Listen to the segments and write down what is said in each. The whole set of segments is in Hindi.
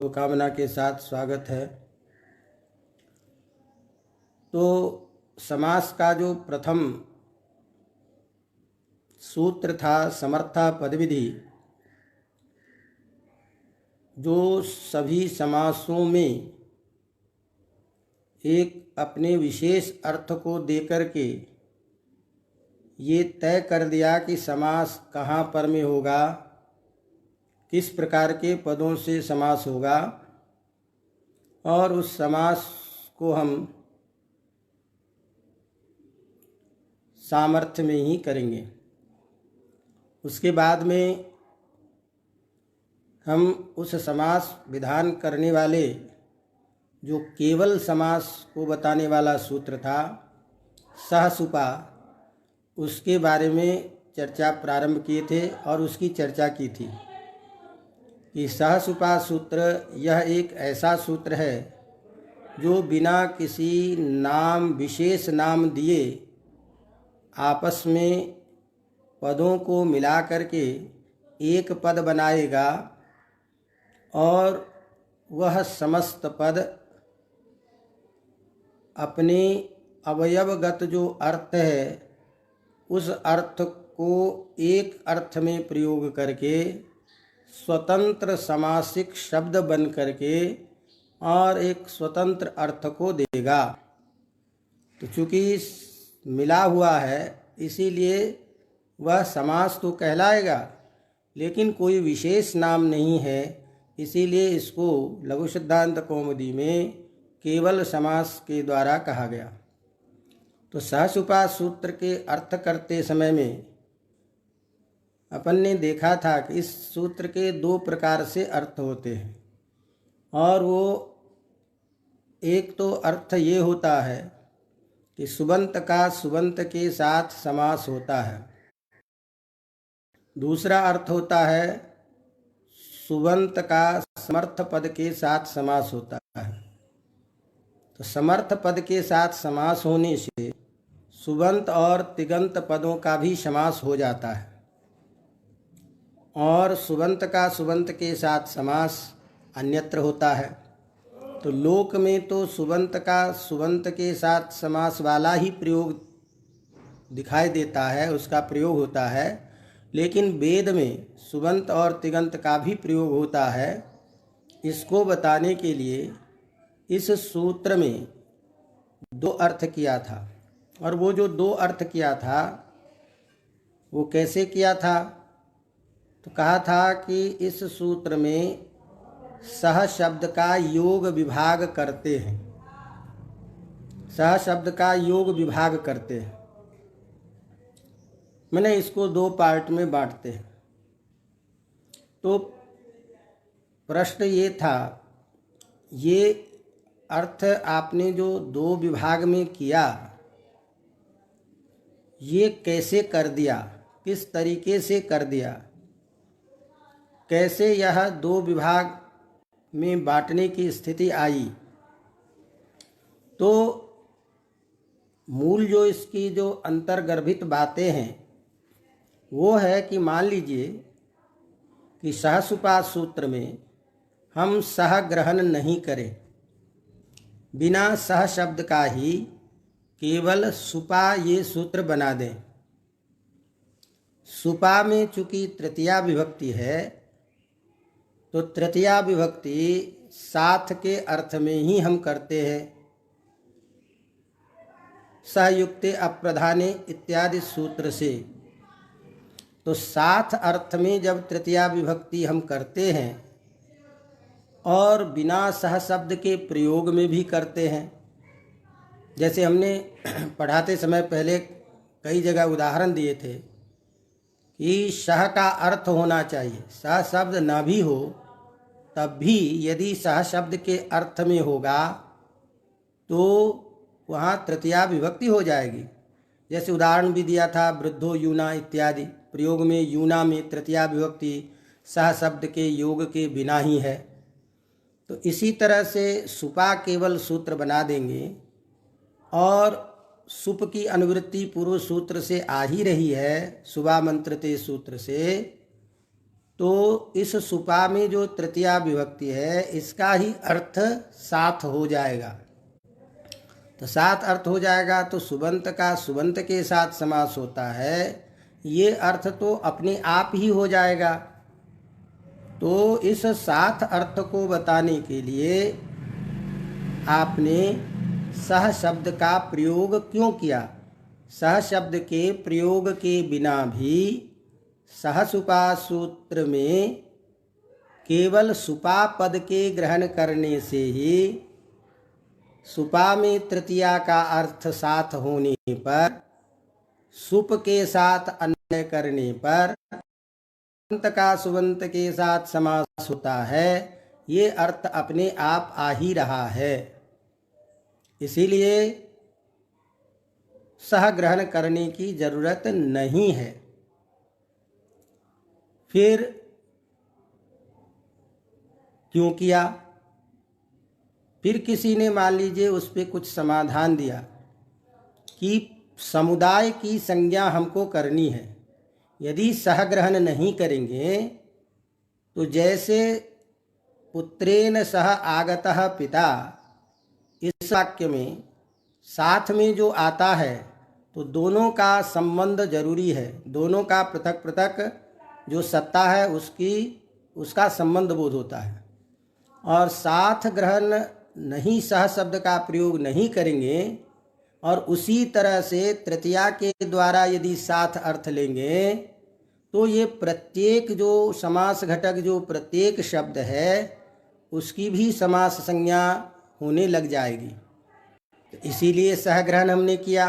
शुभकामना के साथ स्वागत है। तो समास का जो प्रथम सूत्र था समर्था पदविधि, जो सभी समासों में एक अपने विशेष अर्थ को देकर के ये तय कर दिया कि समास कहाँ पर में होगा, किस प्रकार के पदों से समास होगा, और उस समास को हम सामर्थ्य में ही करेंगे। उसके बाद में हम उस समास विधान करने वाले जो केवल समास को बताने वाला सूत्र था सहसुपा, उसके बारे में चर्चा प्रारंभ किए थे और उसकी चर्चा की थी कि सहसुपा सूत्र यह एक ऐसा सूत्र है जो बिना किसी नाम विशेष नाम दिए आपस में पदों को मिला करके एक पद बनाएगा और वह समस्त पद अपने अवयवगत जो अर्थ है उस अर्थ को एक अर्थ में प्रयोग करके स्वतंत्र समासिक शब्द बन करके और एक स्वतंत्र अर्थ को देगा। तो चूँकि मिला हुआ है इसीलिए वह समास तो कहलाएगा, लेकिन कोई विशेष नाम नहीं है, इसीलिए इसको लघु सिद्धांत कौमुदी में केवल समास के द्वारा कहा गया। तो सहसुपा सूत्र के अर्थ करते समय में अपन ने देखा था कि इस सूत्र के दो प्रकार से अर्थ होते हैं, और वो एक तो अर्थ ये होता है कि सुबंत का सुबंत के साथ समास होता है, दूसरा अर्थ होता है सुबंत का समर्थ पद के साथ समास होता है। तो समर्थ पद के साथ समास होने से सुबंत और तिगंत पदों का भी समास हो जाता है, और सुबंत का सुबंत के साथ समास अन्यत्र होता है। तो लोक में तो सुबंत का सुबंत के साथ समास वाला ही प्रयोग दिखाई देता है, उसका प्रयोग होता है, लेकिन वेद में सुबंत और तिगंत का भी प्रयोग होता है। इसको बताने के लिए इस सूत्र में दो अर्थ किया था, और वो जो दो अर्थ किया था वो कैसे किया था? तो कहा था कि इस सूत्र में सह शब्द का योग विभाग करते हैं, सह शब्द का योग विभाग करते हैं, मैंने इसको दो पार्ट में बांटते हैं। तो प्रश्न ये था, ये अर्थ आपने जो दो विभाग में किया ये कैसे कर दिया, किस तरीके से कर दिया, कैसे यह दो विभाग में बांटने की स्थिति आई? तो मूल जो इसकी जो अंतर्गर्भित बातें हैं वो है कि मान लीजिए कि सहसुपा सूत्र में हम सह ग्रहण नहीं करें, बिना सह शब्द का ही केवल सुपा ये सूत्र बना दें। सुपा में चूँकि तृतीया विभक्ति है तो तृतीया विभक्ति साथ के अर्थ में ही हम करते हैं, सहयुक्ते अप्रधाने इत्यादि सूत्र से। तो साथ अर्थ में जब तृतीया विभक्ति हम करते हैं और बिना सह शब्द के प्रयोग में भी करते हैं, जैसे हमने पढ़ाते समय पहले कई जगह उदाहरण दिए थे कि सह का अर्थ होना चाहिए, सह शब्द ना भी हो तब भी यदि सह शब्द के अर्थ में होगा तो वहाँ तृतीया विभक्ति हो जाएगी। जैसे उदाहरण भी दिया था वृद्धो यूना इत्यादि, प्रयोग में यूना में तृतीया विभक्ति सह शब्द के योग के बिना ही है। तो इसी तरह से सुपा केवल सूत्र बना देंगे, और सुप की अनुवृत्ति पूर्व सूत्र से आ ही रही है, सुबा मंत्रते सूत्र से, तो इस सुपा में जो तृतीया विभक्ति है इसका ही अर्थ साथ हो जाएगा। तो साथ अर्थ हो जाएगा तो सुबंत का सुबंत के साथ समास होता है, ये अर्थ तो अपने आप ही हो जाएगा। तो इस साथ अर्थ को बताने के लिए आपने सह शब्द का प्रयोग क्यों किया? सह शब्द के प्रयोग के बिना भी सह सुपा सूत्र में केवल सुपा पद के ग्रहण करने से ही सुपा में तृतीया का अर्थ साथ होने पर, सुप के साथ अन्वय करने पर सुबंत का सुबंत के साथ समास होता है, ये अर्थ अपने आप आ ही रहा है। इसीलिए सहग्रहण करने की जरूरत नहीं है। फिर क्यों किया? फिर किसी ने मान लीजिए उस पर कुछ समाधान दिया कि समुदाय की संज्ञा हमको करनी है, यदि सहग्रहण नहीं करेंगे तो जैसे पुत्रेण सह आगतः पिता, इस वाक्य में साथ में जो आता है तो दोनों का संबंध जरूरी है, दोनों का पृथक पृथक जो सत्ता है उसका संबंध बोध होता है। और साथ ग्रहण नहीं, सह शब्द का प्रयोग नहीं करेंगे और उसी तरह से तृतीया के द्वारा यदि साथ अर्थ लेंगे तो ये प्रत्येक जो समास घटक जो प्रत्येक शब्द है उसकी भी समास संज्ञा होने लग जाएगी। तो इसीलिए सहग्रहण हमने किया।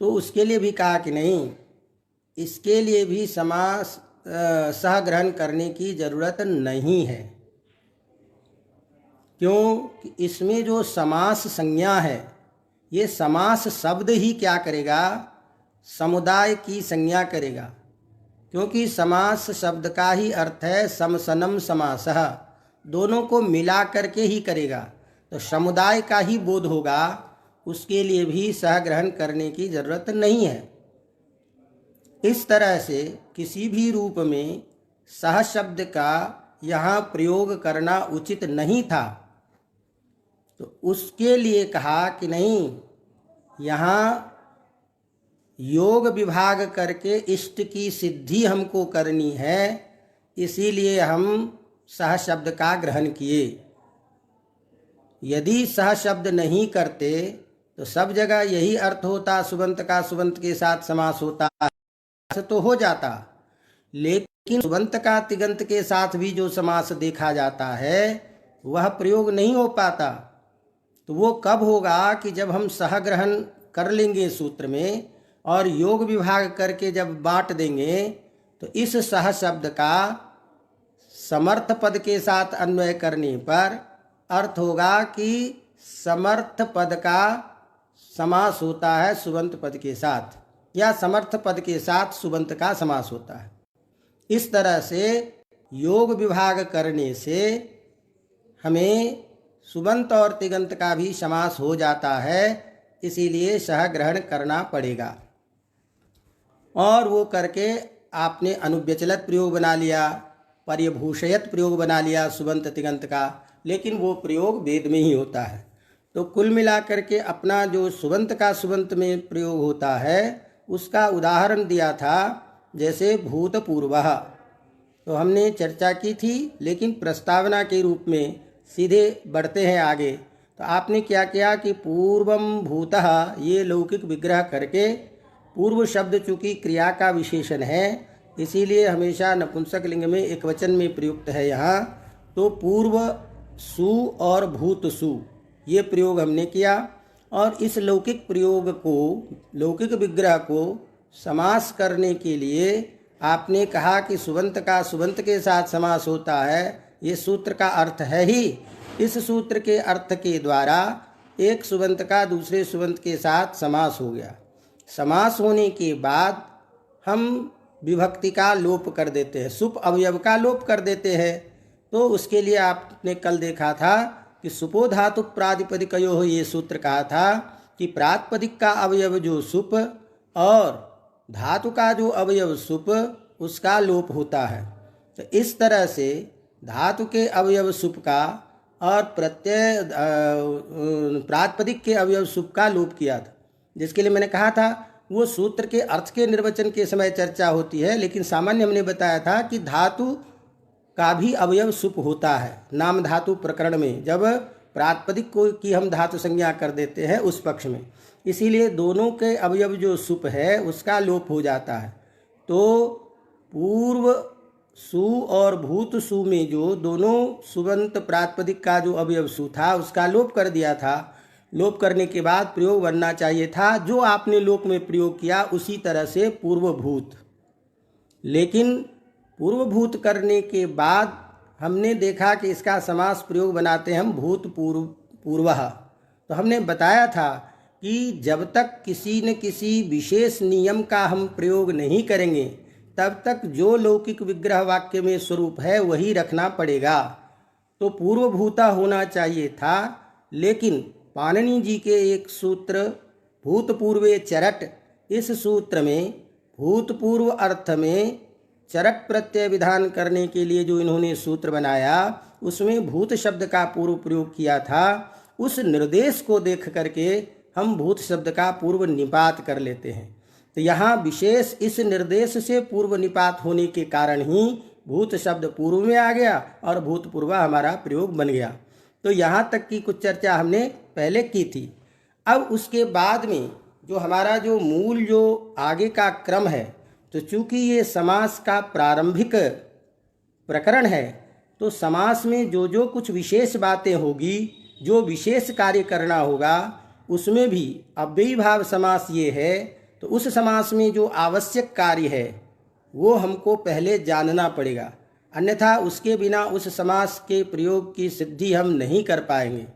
तो उसके लिए भी कहा कि नहीं, इसके लिए भी समास सहग्रहण करने की जरूरत नहीं है। क्यों? कि इसमें जो समास संज्ञा है, ये समास शब्द ही क्या करेगा? समुदाय की संज्ञा करेगा। क्योंकि समास शब्द का ही अर्थ है समसनम समासः, दोनों को मिला करके ही करेगा, तो समुदाय का ही बोध होगा। उसके लिए भी सहग्रहण करने की जरूरत नहीं है। इस तरह से किसी भी रूप में सह शब्द का यहाँ प्रयोग करना उचित नहीं था। तो उसके लिए कहा कि नहीं, यहाँ योग विभाग करके इष्ट की सिद्धि हमको करनी है, इसीलिए हम सह शब्द का ग्रहण किए। यदि सह शब्द नहीं करते तो सब जगह यही अर्थ होता, सुबंत का सुबंत के साथ समास होता तो हो जाता। लेकिन सुबंत का तिगंत के साथ भी जो समास देखा जाता है वह प्रयोग नहीं हो पाता। तो वो कब होगा कि जब हम सहग्रहण कर लेंगे सूत्र में और योग विभाग करके जब बांट देंगे तो इस सह शब्द का समर्थ पद के साथ अन्वय करने पर अर्थ होगा कि समर्थ पद का समास होता है सुबंत पद के साथ, या समर्थ पद के साथ सुबंत का समास होता है। इस तरह से योग विभाग करने से हमें सुबंत और तिगंत का भी समास हो जाता है, इसीलिए सहग्रहण करना पड़ेगा। और वो करके आपने अनुव्यचलत प्रयोग बना लिया, पर्यभूषयत प्रयोग बना लिया सुबंत तिगंत का, लेकिन वो प्रयोग वेद में ही होता है। तो कुल मिलाकर के अपना जो सुबंत का सुबंत में प्रयोग होता है उसका उदाहरण दिया था, जैसे भूतपूर्वः। तो हमने चर्चा की थी, लेकिन प्रस्तावना के रूप में सीधे बढ़ते हैं आगे। तो आपने क्या किया कि पूर्वम भूतः ये लौकिक विग्रह करके, पूर्व शब्द चूँकि क्रिया का विशेषण है इसीलिए हमेशा नपुंसक लिंग में एक वचन में प्रयुक्त है यहाँ। तो पूर्व सु और भूत सु ये प्रयोग हमने किया। और इस लौकिक प्रयोग को, लौकिक विग्रह को समास करने के लिए आपने कहा कि सुबंत का सुबंत के साथ समास होता है, ये सूत्र का अर्थ है ही। इस सूत्र के अर्थ के द्वारा एक सुबंत का दूसरे सुबंत के साथ समास हो गया। समास होने के बाद हम विभक्ति का लोप कर देते हैं, सुप अवयव का लोप कर देते हैं। तो उसके लिए आपने कल देखा था कि सुपो धातु प्रातिपदिकयो, ये सूत्र कहा था कि प्रातिपदिक का अवयव जो सुप और धातु का जो अवयव सुप उसका लोप होता है। तो इस तरह से धातु के अवयव सुप का और प्रत्यय प्रातिपदिक के अवयव सुप का लोप किया था, जिसके लिए मैंने कहा था वो सूत्र के अर्थ के निर्वचन के समय चर्चा होती है, लेकिन सामान्य हमने बताया था कि धातु का भी अवयव सुप होता है नाम धातु प्रकरण में, जब प्रातिपदिक को की हम धातु संज्ञा कर देते हैं उस पक्ष में। इसीलिए दोनों के अवयव जो सुप है उसका लोप हो जाता है। तो पूर्व सु और भूत सु में जो दोनों सुबंत प्रातिपदिक का जो अवयव सु था उसका लोप कर दिया था। लोप करने के बाद प्रयोग बनना चाहिए था जो आपने लोक में प्रयोग किया उसी तरह से पूर्वभूत। लेकिन पूर्वभूत करने के बाद हमने देखा कि इसका समास प्रयोग बनाते हैं हम भूत पूर्वः। तो हमने बताया था कि जब तक किसी न किसी विशेष नियम का हम प्रयोग नहीं करेंगे तब तक जो लौकिक विग्रह वाक्य में स्वरूप है वही रखना पड़ेगा। तो पूर्वभूता होना चाहिए था, लेकिन पाणिनि जी के एक सूत्र भूतपूर्वे चरट, इस सूत्र में भूतपूर्व अर्थ में चरट प्रत्यय विधान करने के लिए जो इन्होंने सूत्र बनाया उसमें भूत शब्द का पूर्व प्रयोग किया था। उस निर्देश को देख करके हम भूत शब्द का पूर्व निपात कर लेते हैं। तो यहाँ विशेष इस निर्देश से पूर्व निपात होने के कारण ही भूत शब्द पूर्व में आ गया और भूतपूर्व हमारा प्रयोग बन गया। तो यहाँ तक की कुछ चर्चा हमने पहले की थी। अब उसके बाद में जो हमारा जो मूल जो आगे का क्रम है, तो चूंकि ये समास का प्रारंभिक प्रकरण है तो समास में जो जो कुछ विशेष बातें होगी, जो विशेष कार्य करना होगा, उसमें भी अव्ययी भाव समास ये है। तो उस समास में जो आवश्यक कार्य है वो हमको पहले जानना पड़ेगा, अन्यथा उसके बिना उस समास के प्रयोग की सिद्धि हम नहीं कर पाएंगे।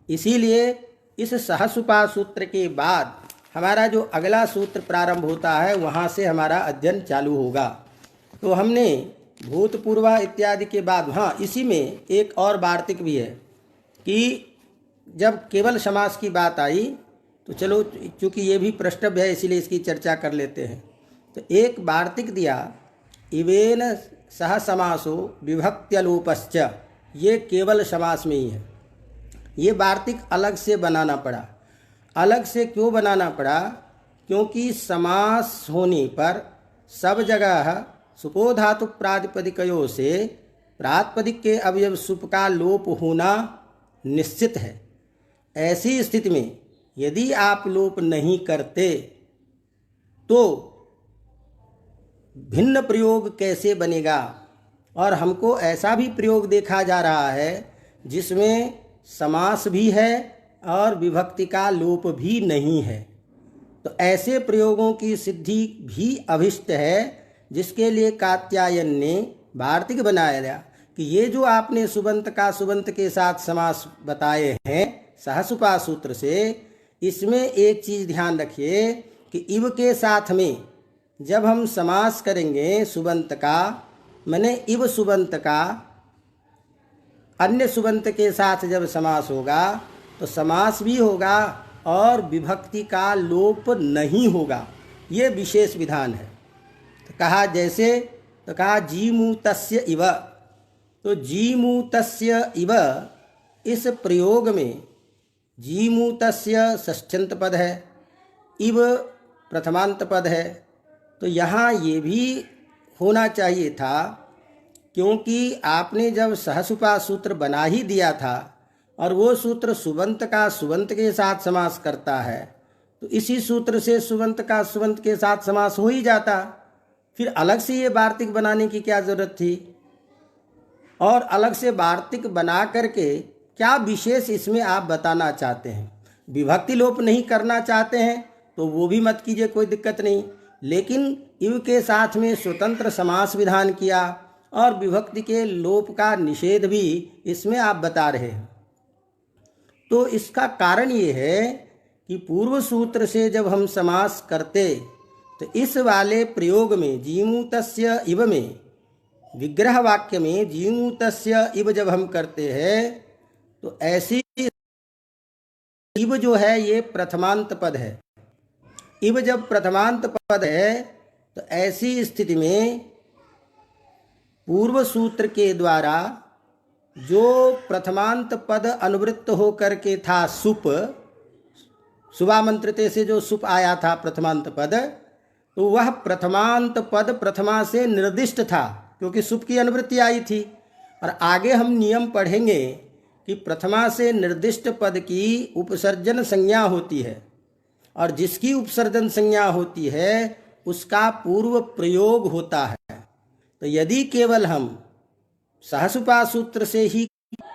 इसीलिए इस सहसुपा सूत्र के बाद हमारा जो अगला सूत्र प्रारंभ होता है वहाँ से हमारा अध्ययन चालू होगा। तो हमने भूतपूर्वा इत्यादि के बाद, हाँ इसी में एक और वार्तिक भी है कि जब केवल समास की बात आई तो चलो चूँकि ये भी प्रष्टव्य है इसीलिए इसकी चर्चा कर लेते हैं। तो एक वार्तिक दिया, इवेन सह समासो विभक्त्यलोपश्च, ये केवल समास में ही है। ये वार्तिक अलग से बनाना पड़ा। अलग से क्यों बनाना पड़ा? क्योंकि समास होने पर सब जगह सुपो धातु प्रातिपदिकयों से प्रातिपदिक के अवयव सुप का लोप होना निश्चित है। ऐसी स्थिति में यदि आप लोप नहीं करते तो भिन्न प्रयोग कैसे बनेगा? और हमको ऐसा भी प्रयोग देखा जा रहा है जिसमें समास भी है और विभक्ति का लोप भी नहीं है। तो ऐसे प्रयोगों की सिद्धि भी अभिष्ट है, जिसके लिए कात्यायन ने वार्तिक बनाया कि ये जो आपने सुबंत का सुबंत के साथ समास बताए हैं सहसुपा सूत्र से, इसमें एक चीज़ ध्यान रखिए कि इव के साथ में जब हम समास करेंगे सुबंत का, माने इव सुबंत का अन्य सुबंत के साथ जब समास होगा तो समास भी होगा और विभक्ति का लोप नहीं होगा। ये विशेष विधान है। तो कहा जैसे, तो कहा जीमूतस्य इव, तो जीमूतस्य इव इस प्रयोग में जीमूतस्य षष्ठ्यंत पद है, इव प्रथमांत पद है। तो यहाँ ये भी होना चाहिए था, क्योंकि आपने जब सहसुपा सूत्र बना ही दिया था और वो सूत्र सुबंत का सुबंत के साथ समास करता है, तो इसी सूत्र से सुबंत का सुबंत के साथ समास हो ही जाता। फिर अलग से ये वार्तिक बनाने की क्या ज़रूरत थी? और अलग से वार्तिक बना करके क्या विशेष इसमें आप बताना चाहते हैं? विभक्ति लोप नहीं करना चाहते हैं तो वो भी मत कीजिए, कोई दिक्कत नहीं। लेकिन इव के साथ में स्वतंत्र समास विधान किया और विभक्ति के लोप का निषेध भी इसमें आप बता रहे हैं। तो इसका कारण ये है कि पूर्व सूत्र से जब हम समास करते तो इस वाले प्रयोग में जीमूतस्य इव में, विग्रह वाक्य में जीमूतस्य इव जब हम करते हैं तो ऐसी इव जो है ये प्रथमांत पद है। इव जब प्रथमांत पद है तो ऐसी स्थिति में पूर्व सूत्र के द्वारा जो प्रथमांत पद अनुवृत्त होकर के था सुप, सुबामंत्रिते से जो सुप आया था प्रथमांत पद, तो वह प्रथमांत पद प्रथमा से निर्दिष्ट था क्योंकि सुप की अनुवृत्ति आई थी। और आगे हम नियम पढ़ेंगे कि प्रथमा से निर्दिष्ट पद की उपसर्जन संज्ञा होती है और जिसकी उपसर्जन संज्ञा होती है उसका पूर्व प्रयोग होता है। तो यदि केवल हम सहसुपा सूत्र से ही,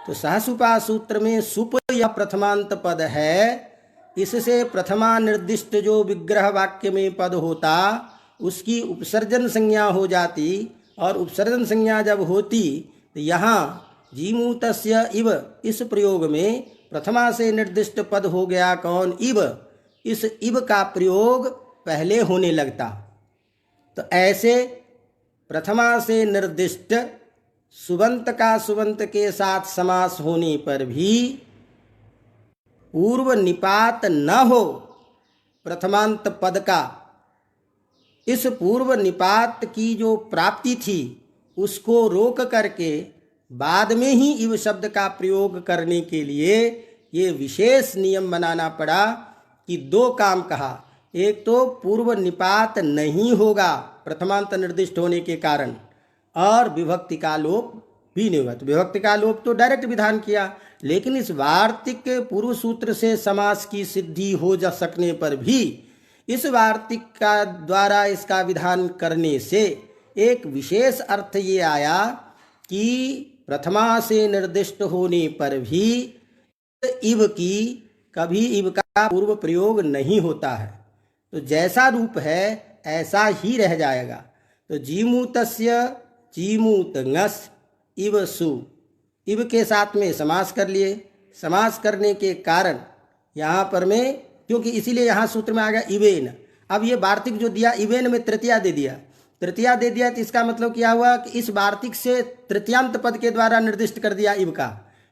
तो सहसुपा सूत्र में सुप या प्रथमांत पद है, इससे प्रथमा निर्दिष्ट जो विग्रह वाक्य में पद होता उसकी उपसर्जन संज्ञा हो जाती, और उपसर्जन संज्ञा जब होती तो यहाँ जीमूतस्य इव इस प्रयोग में प्रथमा से निर्दिष्ट पद हो गया कौन? इव। इस इव का प्रयोग पहले होने लगता। तो ऐसे प्रथमा से निर्दिष्ट सुबंत का सुबंत के साथ समास होने पर भी पूर्व निपात न हो प्रथमांत पद का, इस पूर्व निपात की जो प्राप्ति थी उसको रोक करके बाद में ही इव शब्द का प्रयोग करने के लिए ये विशेष नियम बनाना पड़ा कि दो काम कहा। एक तो पूर्व निपात नहीं होगा प्रथमांत निर्दिष्ट होने के कारण, और विभक्ति का लोप भी नहीं होगा। तो विभक्ति का लोप तो डायरेक्ट विधान किया, लेकिन इस वार्तिक पूर्व सूत्र से समास की सिद्धि हो जा सकने पर भी इस वार्तिक का द्वारा इसका विधान करने से एक विशेष अर्थ ये आया कि प्रथमा से निर्दिष्ट होने पर भी इव की कभी इव का पूर्व प्रयोग नहीं होता है। तो जैसा रूप है ऐसा ही रह जाएगा। तो जीमूतस्य जीमूतंगस इव सु, इव के साथ में समास कर लिए। समास करने के कारण यहाँ पर में, क्योंकि इसीलिए यहाँ सूत्र में आ गया इवेन। अब ये वार्तिक जो दिया इवेन में तृतीया दे दिया, तृतीया दे दिया, तो इसका मतलब क्या हुआ कि इस वार्तिक से तृतीयांत पद के द्वारा निर्दिष्ट कर दिया इव का।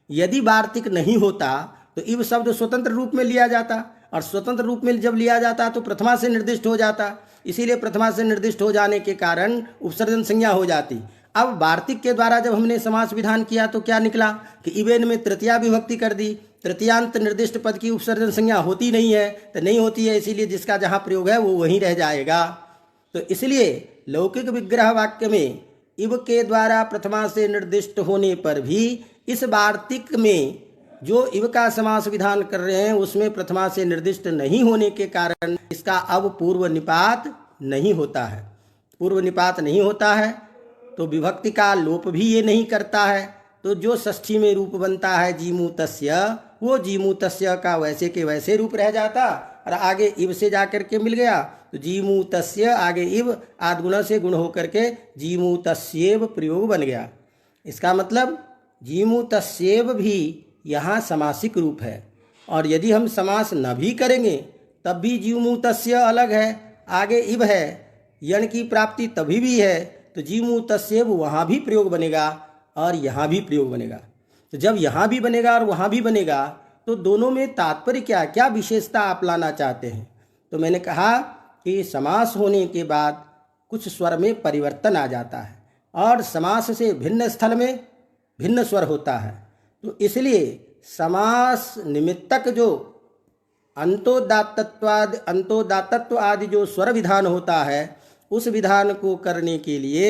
यदि वार्तिक नहीं होता तो इव शब्द स्वतंत्र रूप में लिया जाता, और स्वतंत्र रूप में जब लिया जाता तो प्रथमा से निर्दिष्ट हो जाता। इसीलिए प्रथमा से निर्दिष्ट हो जाने के कारण उपसर्जन संज्ञा हो जाती। अब वार्तिक के द्वारा जब हमने समास विधान किया तो क्या निकला कि इवेन में तृतीया विभक्ति कर दी। तृतीयांत निर्दिष्ट पद की उपसर्जन संज्ञा होती नहीं है, तो नहीं होती है, इसीलिए जिसका जहाँ प्रयोग है वो वहीं रह जाएगा। तो इसलिए लौकिक विग्रह वाक्य में इव के द्वारा प्रथमा से निर्दिष्ट होने पर भी इस वार्तिक में जो इव का समास विधान कर रहे हैं उसमें प्रथमा से निर्दिष्ट नहीं होने के कारण इसका अब पूर्व निपात नहीं होता है। पूर्व निपात नहीं होता है तो विभक्ति का लोप भी ये नहीं करता है। तो जो षष्ठी में रूप बनता है जीमूतस्य, वो जीमूतस्य का वैसे के वैसे रूप रह जाता, और आगे इव से जाकर के मिल गया तो जीमूतस्य आगे इव आद्गुण से गुण होकर के जीमूतस्येव प्रयोग बन गया। इसका मतलब जीमूतस्येव भी यहाँ समासिक रूप है, और यदि हम समास न भी करेंगे तब भी जीमूतस्य अलग है, आगे इव है, यण की प्राप्ति तभी भी है, तो जीमूतस्येव वहाँ भी प्रयोग बनेगा और यहाँ भी प्रयोग बनेगा। तो जब यहाँ भी बनेगा और वहाँ भी बनेगा तो दोनों में तात्पर्य क्या, क्या विशेषता आप लाना चाहते हैं? तो मैंने कहा कि समास होने के बाद कुछ स्वर में परिवर्तन आ जाता है और समास से भिन्न स्थल में भिन्न स्वर होता है। तो इसलिए समास निमित्तक जो अंतोदात्तत्व आदि जो स्वर विधान होता है उस विधान को करने के लिए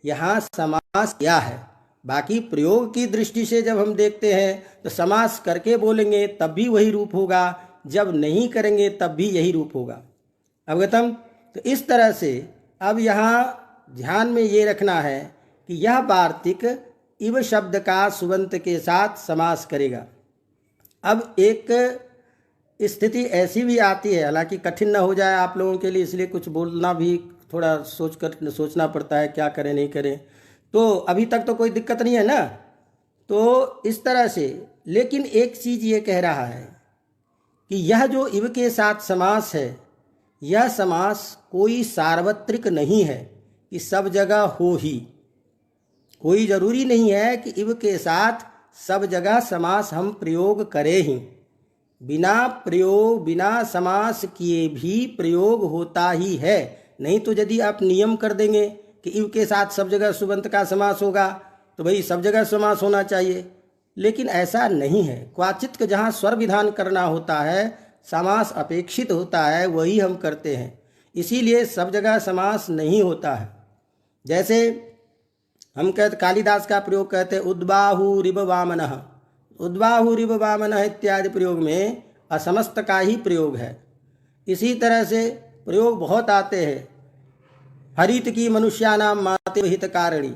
यहाँ समास किया है। बाकी प्रयोग की दृष्टि से जब हम देखते हैं तो समास करके बोलेंगे तब भी वही रूप होगा, जब नहीं करेंगे तब भी यही रूप होगा। अवगतम? तो इस तरह से अब यहाँ ध्यान में ये रखना है कि यह वार्तिक इव शब्द का सुबंत के साथ समास करेगा। अब एक स्थिति ऐसी भी आती है, हालांकि कठिन न हो जाए आप लोगों के लिए, इसलिए कुछ बोलना भी थोड़ा सोचना पड़ता है, क्या करें नहीं करें। तो अभी तक तो कोई दिक्कत नहीं है ना। तो इस तरह से, लेकिन एक चीज़ ये कह रहा है कि यह जो इव के साथ समास है, यह समास कोई सार्वत्रिक नहीं है कि सब जगह हो ही। कोई ज़रूरी नहीं है कि इव के साथ सब जगह समास हम प्रयोग करें ही। बिना समास किए भी प्रयोग होता ही है। नहीं तो यदि आप नियम कर देंगे कि इव के साथ सब जगह सुबंत का समास होगा तो भाई सब जगह समास होना चाहिए, लेकिन ऐसा नहीं है। क्वाचित जहाँ स्वर विधान करना होता है, समास अपेक्षित होता है, वही हम करते हैं, इसीलिए सब जगह समास नहीं होता है। जैसे हम कहते, कालिदास का प्रयोग कहते हैं उद्बाहुरिव वामनः, उद्बाहुरिव वामनः इत्यादि प्रयोग में असमस्त का ही प्रयोग है। इसी तरह से प्रयोग बहुत आते हैं, हरित की मनुष्यानाम मातेव हितकारिणी।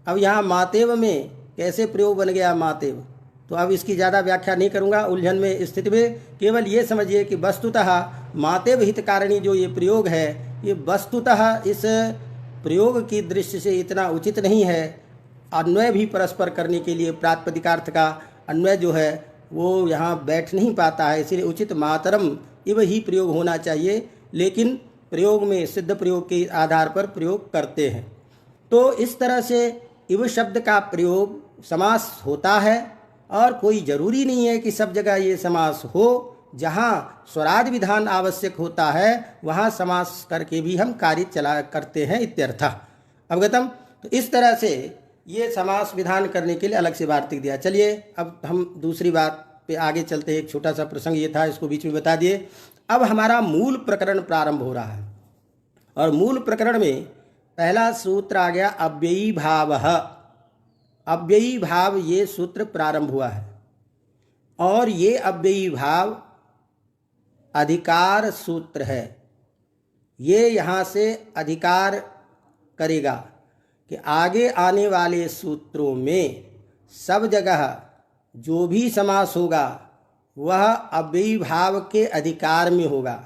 अब यहाँ मातेव में कैसे प्रयोग बन गया मातेव, तो अब इसकी ज़्यादा व्याख्या नहीं करूँगा उलझन में स्थिति में। केवल ये समझिए कि वस्तुतः मातेव हितकारिणी जो ये प्रयोग है, ये वस्तुतः इस प्रयोग की दृष्टि से इतना उचित नहीं है। अन्वय भी परस्पर करने के लिए प्रातिपदिकार्थ का अन्वय जो है वो यहाँ बैठ नहीं पाता है, इसीलिए उचित मातरम इव ही प्रयोग होना चाहिए, लेकिन प्रयोग में सिद्ध प्रयोग के आधार पर प्रयोग करते हैं। तो इस तरह से इव शब्द का प्रयोग समास होता है, और कोई ज़रूरी नहीं है कि सब जगह ये समास हो। जहाँ स्वराज विधान आवश्यक होता है वहाँ समास करके भी हम कार्य चला करते हैं इत्यर्थः। अवगतम। तो इस तरह से ये समास विधान करने के लिए अलग से वार्तिक दिया। चलिए अब हम दूसरी बात पे आगे चलते हैं। एक छोटा सा प्रसंग ये था, इसको बीच में बता दिए। अब हमारा मूल प्रकरण प्रारंभ हो रहा है, और मूल प्रकरण में पहला सूत्र आ गया अव्ययी भावः। अव्ययी भाव ये सूत्र प्रारंभ हुआ है, और ये अव्ययी भाव अधिकार सूत्र है। ये यहाँ से अधिकार करेगा कि आगे आने वाले सूत्रों में सब जगह जो भी समास होगा वह अव्ययी भाव के अधिकार में होगा।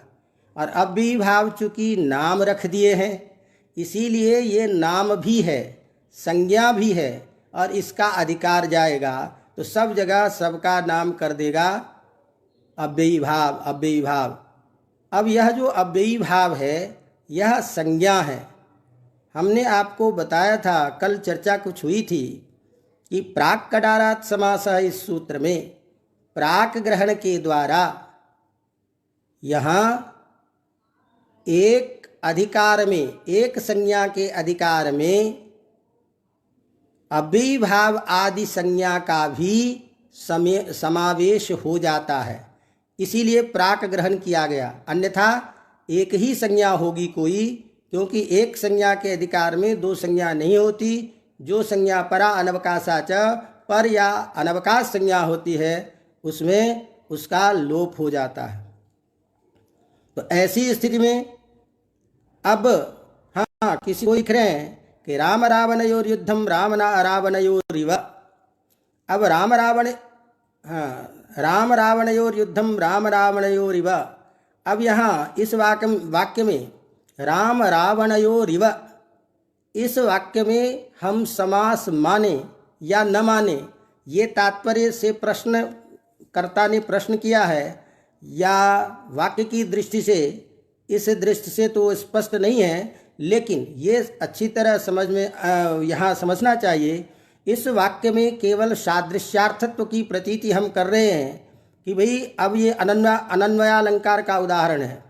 और अव्ययी भाव चूँकि नाम रख दिए हैं, इसीलिए ये नाम भी है, संज्ञा भी है, और इसका अधिकार जाएगा तो सब जगह सबका नाम कर देगा अव्ययी भाव। अव्ययी भाव, अब यह जो अव्ययी भाव है यह संज्ञा है। हमने आपको बताया था, कल चर्चा कुछ हुई थी कि प्राक कडारात समास है। इस सूत्र में प्राक ग्रहण के द्वारा यहाँ एक अधिकार में, एक संज्ञा के अधिकार में अव्ययी भाव आदि संज्ञा का भी समावेश हो जाता है, इसीलिए प्राक ग्रहण किया गया। अन्यथा एक ही संज्ञा होगी कोई, क्योंकि एक संज्ञा के अधिकार में दो संज्ञा नहीं होती। जो संज्ञा परा अनवकाशा च, पर या अनवकाश संज्ञा होती है उसमें उसका लोप हो जाता है। तो ऐसी स्थिति में अब हाँ, किसी को लिख रहे हैं कि राम रावणयोर युद्धम राम रावणयोरिव। अब राम रावणयोर युद्धम राम रावणयोरिव। अब यहाँ इस वाक्य में राम रावणयोरिव, इस वाक्य में हम समास माने या न माने, ये तात्पर्य से प्रश्नकर्ता ने प्रश्न किया है, या वाक्य की दृष्टि से, इस दृष्टि से तो स्पष्ट नहीं है, लेकिन ये अच्छी तरह समझ में यहाँ समझना चाहिए। इस वाक्य में केवल सादृश्यार्थत्व की प्रतीति हम कर रहे हैं कि भाई अब ये अनन्वयालंकार का उदाहरण है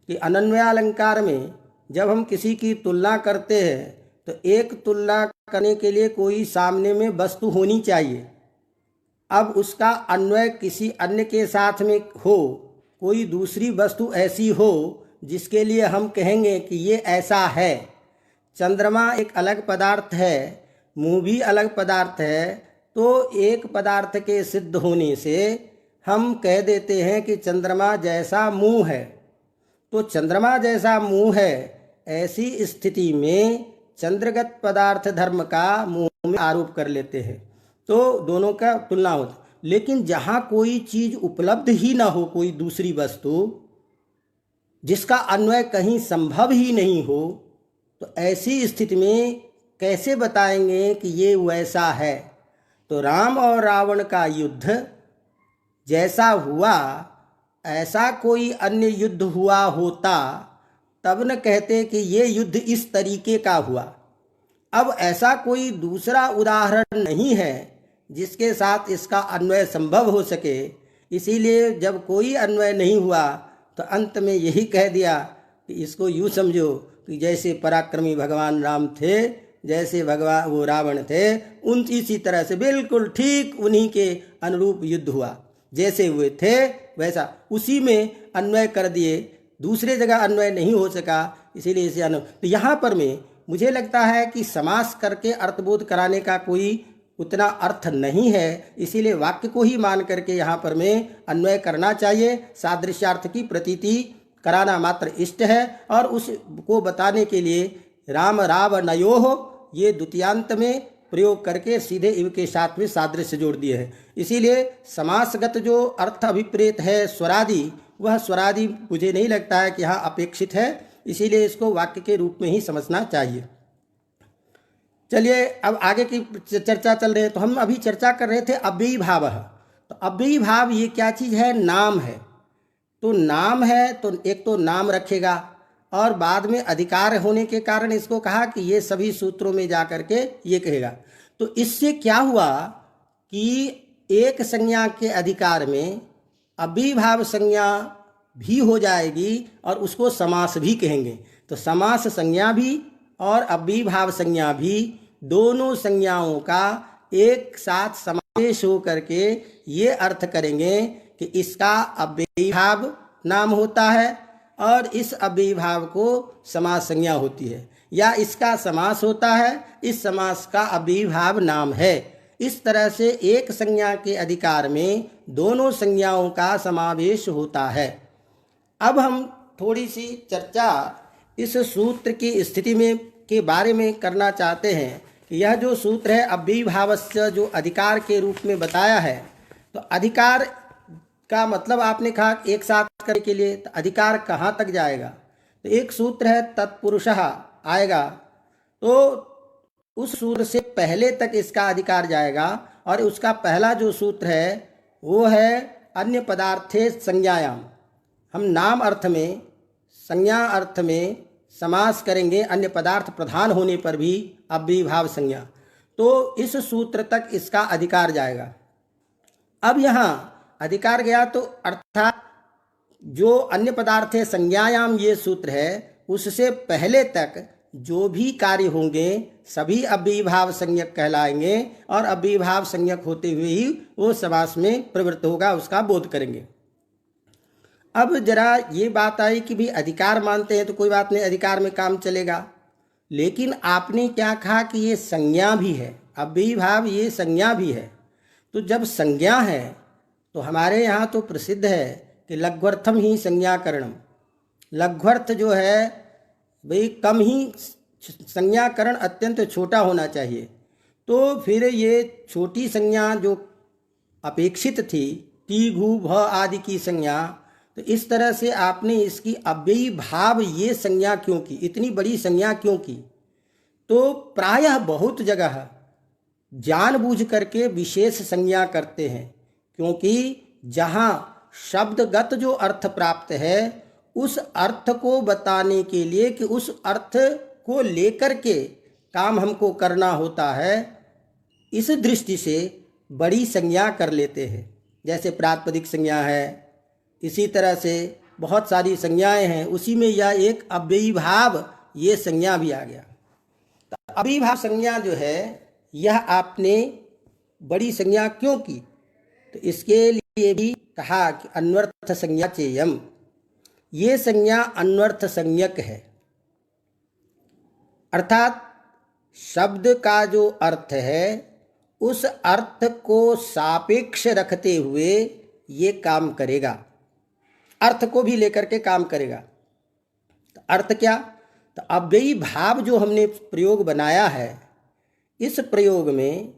कि अनन्वयालंकार में जब हम किसी की तुलना करते हैं तो एक तुलना करने के लिए कोई सामने में वस्तु होनी चाहिए। अब उसका अन्वय किसी अन्य के साथ में हो, कोई दूसरी वस्तु ऐसी हो जिसके लिए हम कहेंगे कि ये ऐसा है। चंद्रमा एक अलग पदार्थ है, मुँह भी अलग पदार्थ है, तो एक पदार्थ के सिद्ध होने से हम कह देते हैं कि चंद्रमा जैसा मुँह है। तो चंद्रमा जैसा मुँह है, ऐसी स्थिति में चंद्रगत पदार्थ धर्म का मुँह में आरोप कर लेते हैं, तो दोनों का तुलना होता। लेकिन जहाँ कोई चीज़ उपलब्ध ही ना हो, कोई दूसरी वस्तु जिसका अन्वय कहीं संभव ही नहीं हो, तो ऐसी स्थिति में कैसे बताएंगे कि ये वैसा है। तो राम और रावण का युद्ध जैसा हुआ, ऐसा कोई अन्य युद्ध हुआ होता तब न कहते कि ये युद्ध इस तरीके का हुआ। अब ऐसा कोई दूसरा उदाहरण नहीं है जिसके साथ इसका अन्वय संभव हो सके, इसीलिए जब कोई अन्वय नहीं हुआ तो अंत में यही कह दिया कि इसको यूँ समझो कि जैसे पराक्रमी भगवान राम थे, जैसे भगवान वो रावण थे, उन इसी तरह से बिल्कुल ठीक उन्हीं के अनुरूप युद्ध हुआ। जैसे हुए थे वैसा उसी में अन्वय कर दिए, दूसरे जगह अन्वय नहीं हो सका, इसीलिए इसे अन्वय। तो यहाँ पर मुझे लगता है कि समास करके अर्थबोध कराने का कोई उतना अर्थ नहीं है, इसीलिए वाक्य को ही मान करके यहाँ पर अन्वय करना चाहिए। सादृश्यार्थ की प्रतीति कराना मात्र इष्ट है, और उसको बताने के लिए राम रावणयोः ये द्वितीयांत में प्रयोग करके सीधे इव के साथ में सादृश्य जोड़ दिए हैं। इसीलिए समासगत जो अर्थ अभिप्रेत है स्वरादि, वह स्वरादि मुझे नहीं लगता है कि यहाँ अपेक्षित है, इसीलिए इसको वाक्य के रूप में ही समझना चाहिए। चलिए अब आगे की चर्चा चल रही है। तो हम अभी चर्चा कर रहे थे अव्ययी भाव। तो अव्ययी भाव ये क्या चीज़ है? नाम है। तो नाम है तो एक तो नाम रखेगा, और बाद में अधिकार होने के कारण इसको कहा कि ये सभी सूत्रों में जा कर के ये कहेगा। तो इससे क्या हुआ कि एक संज्ञा के अधिकार में अव्ययी भाव संज्ञा भी हो जाएगी, और उसको समास भी कहेंगे। तो समास संज्ञा भी और अव्ययी भाव संज्ञा भी, दोनों संज्ञाओं का एक साथ समावेश हो करके ये अर्थ करेंगे कि इसका अव्ययी भाव नाम होता है और इस अव्ययी भाव को समास संज्ञा होती है, या इसका समास होता है, इस समास का अव्ययी भाव नाम है। इस तरह से एक संज्ञा के अधिकार में दोनों संज्ञाओं का समावेश होता है। अब हम थोड़ी सी चर्चा इस सूत्र की स्थिति में के बारे में करना चाहते हैं कि यह जो सूत्र है अव्ययी भावस्य जो अधिकार के रूप में बताया है, तो अधिकार का मतलब आपने कहा एक साथ करने के लिए, तो अधिकार कहाँ तक जाएगा? तो एक सूत्र है तत्पुरुषः आएगा, तो उस सूत्र से पहले तक इसका अधिकार जाएगा, और उसका पहला जो सूत्र है वो है अन्य पदार्थे संज्ञायाम। हम नाम अर्थ में, संज्ञा अर्थ में समास करेंगे अन्य पदार्थ प्रधान होने पर भी अव्ययी भाव संज्ञा, तो इस सूत्र तक इसका अधिकार जाएगा। अब यहाँ अधिकार गया तो अर्थात जो अन्य पदार्थ है संज्ञायाम ये सूत्र है, उससे पहले तक जो भी कार्य होंगे सभी अव्ययी भाव संज्ञक कहलाएंगे, और अव्ययी भाव संज्ञक होते हुए ही वो समास में प्रवृत्त होगा, उसका बोध करेंगे। अब जरा ये बात आई कि भी अधिकार मानते हैं तो कोई बात नहीं, अधिकार में काम चलेगा, लेकिन आपने क्या कहा कि ये संज्ञा भी है, अव्ययी भाव ये संज्ञा भी है। तो जब संज्ञा है तो हमारे यहाँ तो प्रसिद्ध है कि लघ्वर्थम ही संज्ञाकरणम। लघ्वर्थ जो है भाई कम ही संज्ञाकरण अत्यंत छोटा होना चाहिए, तो फिर ये छोटी संज्ञा जो अपेक्षित थी टी घू भ आदि की संज्ञा, तो इस तरह से आपने इसकी अव्ययी भाव ये संज्ञा क्यों की, इतनी बड़ी संज्ञा क्यों की? तो प्रायः बहुत जगह जानबूझ करके विशेष संज्ञा करते हैं, क्योंकि जहाँ शब्दगत जो अर्थ प्राप्त है उस अर्थ को बताने के लिए कि उस अर्थ को लेकर के काम हमको करना होता है, इस दृष्टि से बड़ी संज्ञा कर लेते हैं। जैसे प्रातिपदिक संज्ञा है, इसी तरह से बहुत सारी संज्ञाएं हैं, उसी में यह एक अव्ययी भाव ये संज्ञा भी आ गया। तो अव्ययी भाव संज्ञा जो है यह आपने बड़ी संज्ञा क्यों की? तो इसके लिए भी कहा कि अन्वर्थ संज्ञा चेयम, ये संज्ञा अन्वर्थ संज्ञक है, अर्थात शब्द का जो अर्थ है उस अर्थ को सापेक्ष रखते हुए ये काम करेगा, अर्थ को भी लेकर के काम करेगा। तो अर्थ क्या? तो अव्ययी भाव जो हमने प्रयोग बनाया है, इस प्रयोग में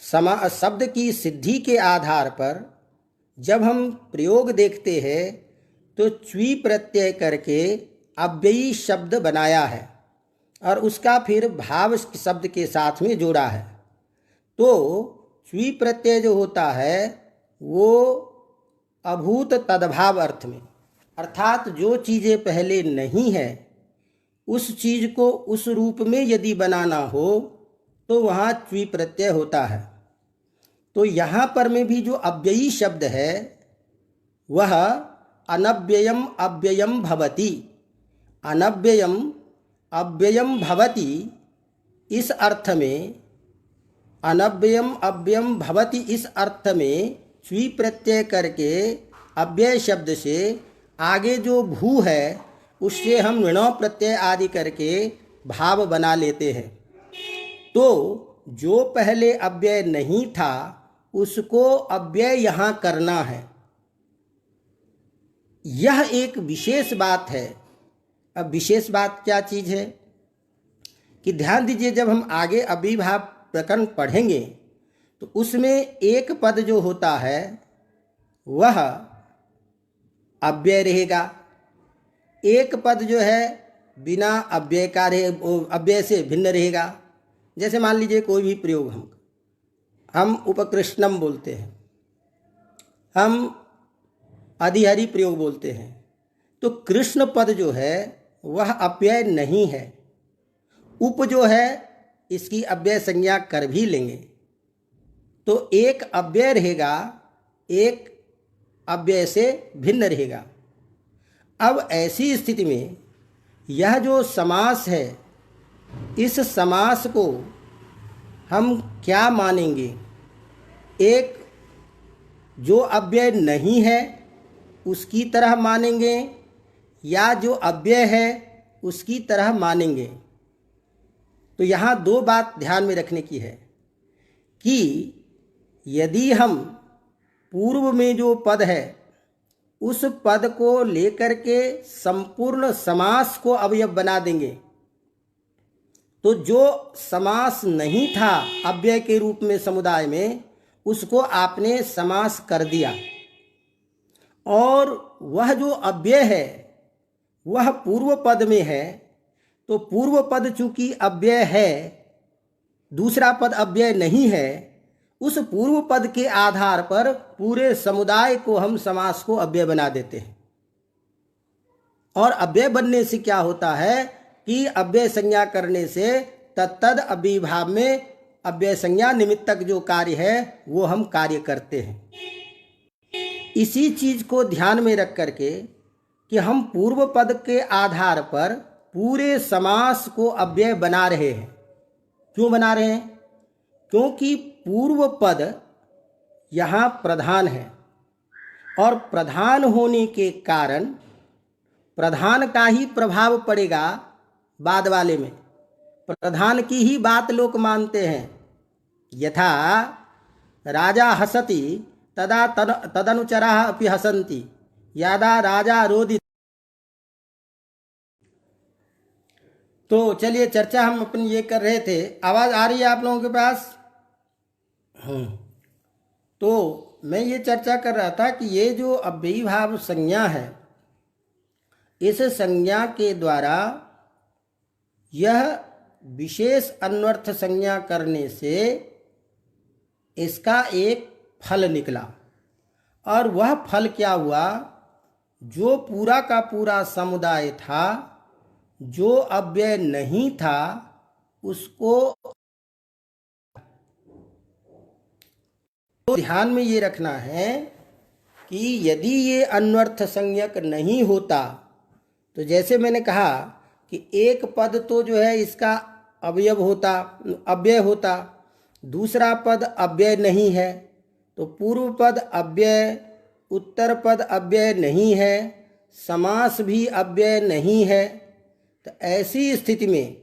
शब्द की सिद्धि के आधार पर जब हम प्रयोग देखते हैं तो च्वी प्रत्यय करके अव्ययी शब्द बनाया है और उसका फिर भाव शब्द के साथ में जोड़ा है। तो च्वी प्रत्यय जो होता है वो अभूत तद्भाव अर्थ में, अर्थात जो चीज़ें पहले नहीं है उस चीज़ को उस रूप में यदि बनाना हो तो वहाँ च्वी प्रत्यय होता है। तो यहाँ पर में भी जो अव्ययी शब्द है वह अनव्ययम अव्ययम भवति, अनव्ययम अव्ययम भवति इस अर्थ में, अनव्ययम अव्ययम भवति इस अर्थ में च्वी प्रत्यय करके अव्यय शब्द से आगे जो भू है उससे हम ऋणव प्रत्यय आदि करके भाव बना लेते हैं। तो जो पहले अव्यय नहीं था उसको अव्यय यहाँ करना है। यह एक विशेष बात है। अब विशेष बात क्या चीज़ है कि ध्यान दीजिए, जब हम आगे अभिभाव प्रकरण पढ़ेंगे तो उसमें एक पद जो होता है वह अव्यय रहेगा, एक पद जो है बिना अव्यय का अव्यय से भिन्न रहेगा। जैसे मान लीजिए कोई भी प्रयोग हम उपकृष्णम बोलते हैं, हम अधिहरि प्रयोग बोलते हैं, तो कृष्ण पद जो है वह अव्यय नहीं है। उप जो है इसकी अव्यय संज्ञा कर भी लेंगे तो एक अव्यय रहेगा, एक अव्यय से भिन्न रहेगा। अब ऐसी स्थिति में यह जो समास है, इस समास को हम क्या मानेंगे? एक जो अव्यय नहीं है उसकी तरह मानेंगे या जो अव्यय है उसकी तरह मानेंगे? तो यहाँ दो बात ध्यान में रखने की है कि यदि हम पूर्व में जो पद है उस पद को लेकर के संपूर्ण समास को अवयव बना देंगे तो जो समास नहीं था अव्यय के रूप में समुदाय में, उसको आपने समास कर दिया। और वह जो अव्यय है वह पूर्व पद में है, तो पूर्व पद चूंकि अव्यय है, दूसरा पद अव्यय नहीं है, उस पूर्व पद के आधार पर पूरे समुदाय को हम समास को अव्यय बना देते हैं। और अव्यय बनने से क्या होता है कि अव्यय संज्ञा करने से तत्तद अभिभाव में अव्यय संज्ञा निमित्तक जो कार्य है वो हम कार्य करते हैं। इसी चीज को ध्यान में रख करके कि हम पूर्व पद के आधार पर पूरे समास को अव्यय बना रहे हैं। क्यों बना रहे हैं? क्योंकि पूर्व पद यहाँ प्रधान है और प्रधान होने के कारण प्रधान का ही प्रभाव पड़ेगा बाद वाले में। प्रधान की ही बात लोग मानते हैं। यथा राजा हसति तदा तदनुचराः अपि हसन्ति, यदा राजा रोदिति। तो चलिए, चर्चा हम अपनी ये कर रहे थे। आवाज़ आ रही है आप लोगों के पास? तो मैं ये चर्चा कर रहा था कि ये जो अव्ययीभाव संज्ञा है, इस संज्ञा के द्वारा यह विशेष अन्वर्थ संज्ञा करने से इसका एक फल निकला। और वह फल क्या हुआ? जो पूरा का पूरा समुदाय था, जो अव्यय नहीं था, उसको तो ध्यान में ये रखना है कि यदि ये अन्वर्थ संज्ञक नहीं होता तो जैसे मैंने कहा कि एक पद तो जो है इसका अव्यय होता, दूसरा पद अव्यय नहीं है, तो पूर्व पद अव्यय, उत्तर पद अव्यय नहीं है, समास भी अव्यय नहीं है। तो ऐसी स्थिति में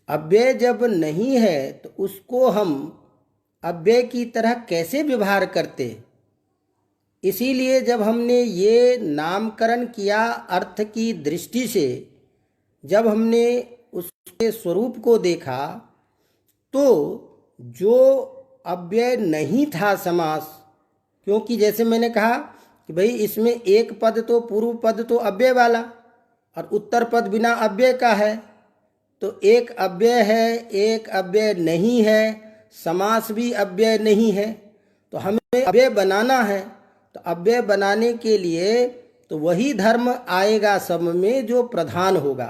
अव्यय जब नहीं है तो उसको हम अव्यय की तरह कैसे व्यवहार करते? इसीलिए जब हमने ये नामकरण किया अर्थ की दृष्टि से, जब हमने उसके स्वरूप को देखा, तो जो अव्यय नहीं था समास, क्योंकि जैसे मैंने कहा कि भाई इसमें एक पद तो पूर्व पद तो अव्यय वाला और उत्तर पद बिना अव्यय का है, तो एक अव्यय है, एक अव्यय नहीं है, समास भी अव्यय नहीं है। तो हमें अव्यय बनाना है, तो अव्यय बनाने के लिए तो वही धर्म आएगा सब में जो प्रधान होगा।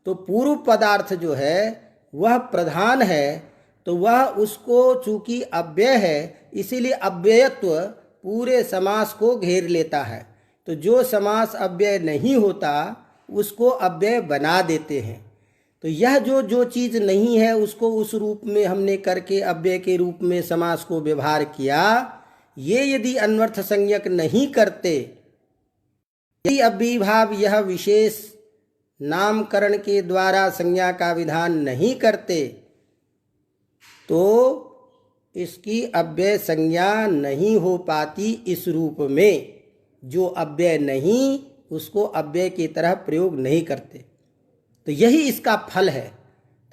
तो पूर्व पदार्थ जो है वह प्रधान है, तो वह उसको चूंकि अव्यय है इसीलिए अव्ययत्व पूरे समास को घेर लेता है। तो जो समास अव्यय नहीं होता उसको अव्यय बना देते हैं। तो यह जो चीज़ नहीं है उसको उस रूप में हमने करके अव्यय के रूप में समास को व्यवहार किया। ये यदि अन्वर्थ संज्ञक नहीं करते, यदि अव्ययीभाव यह विशेष नामकरण के द्वारा संज्ञा का विधान नहीं करते, तो इसकी अव्यय संज्ञा नहीं हो पाती। इस रूप में जो अव्यय नहीं उसको अव्यय की तरह प्रयोग नहीं करते। तो यही इसका फल है।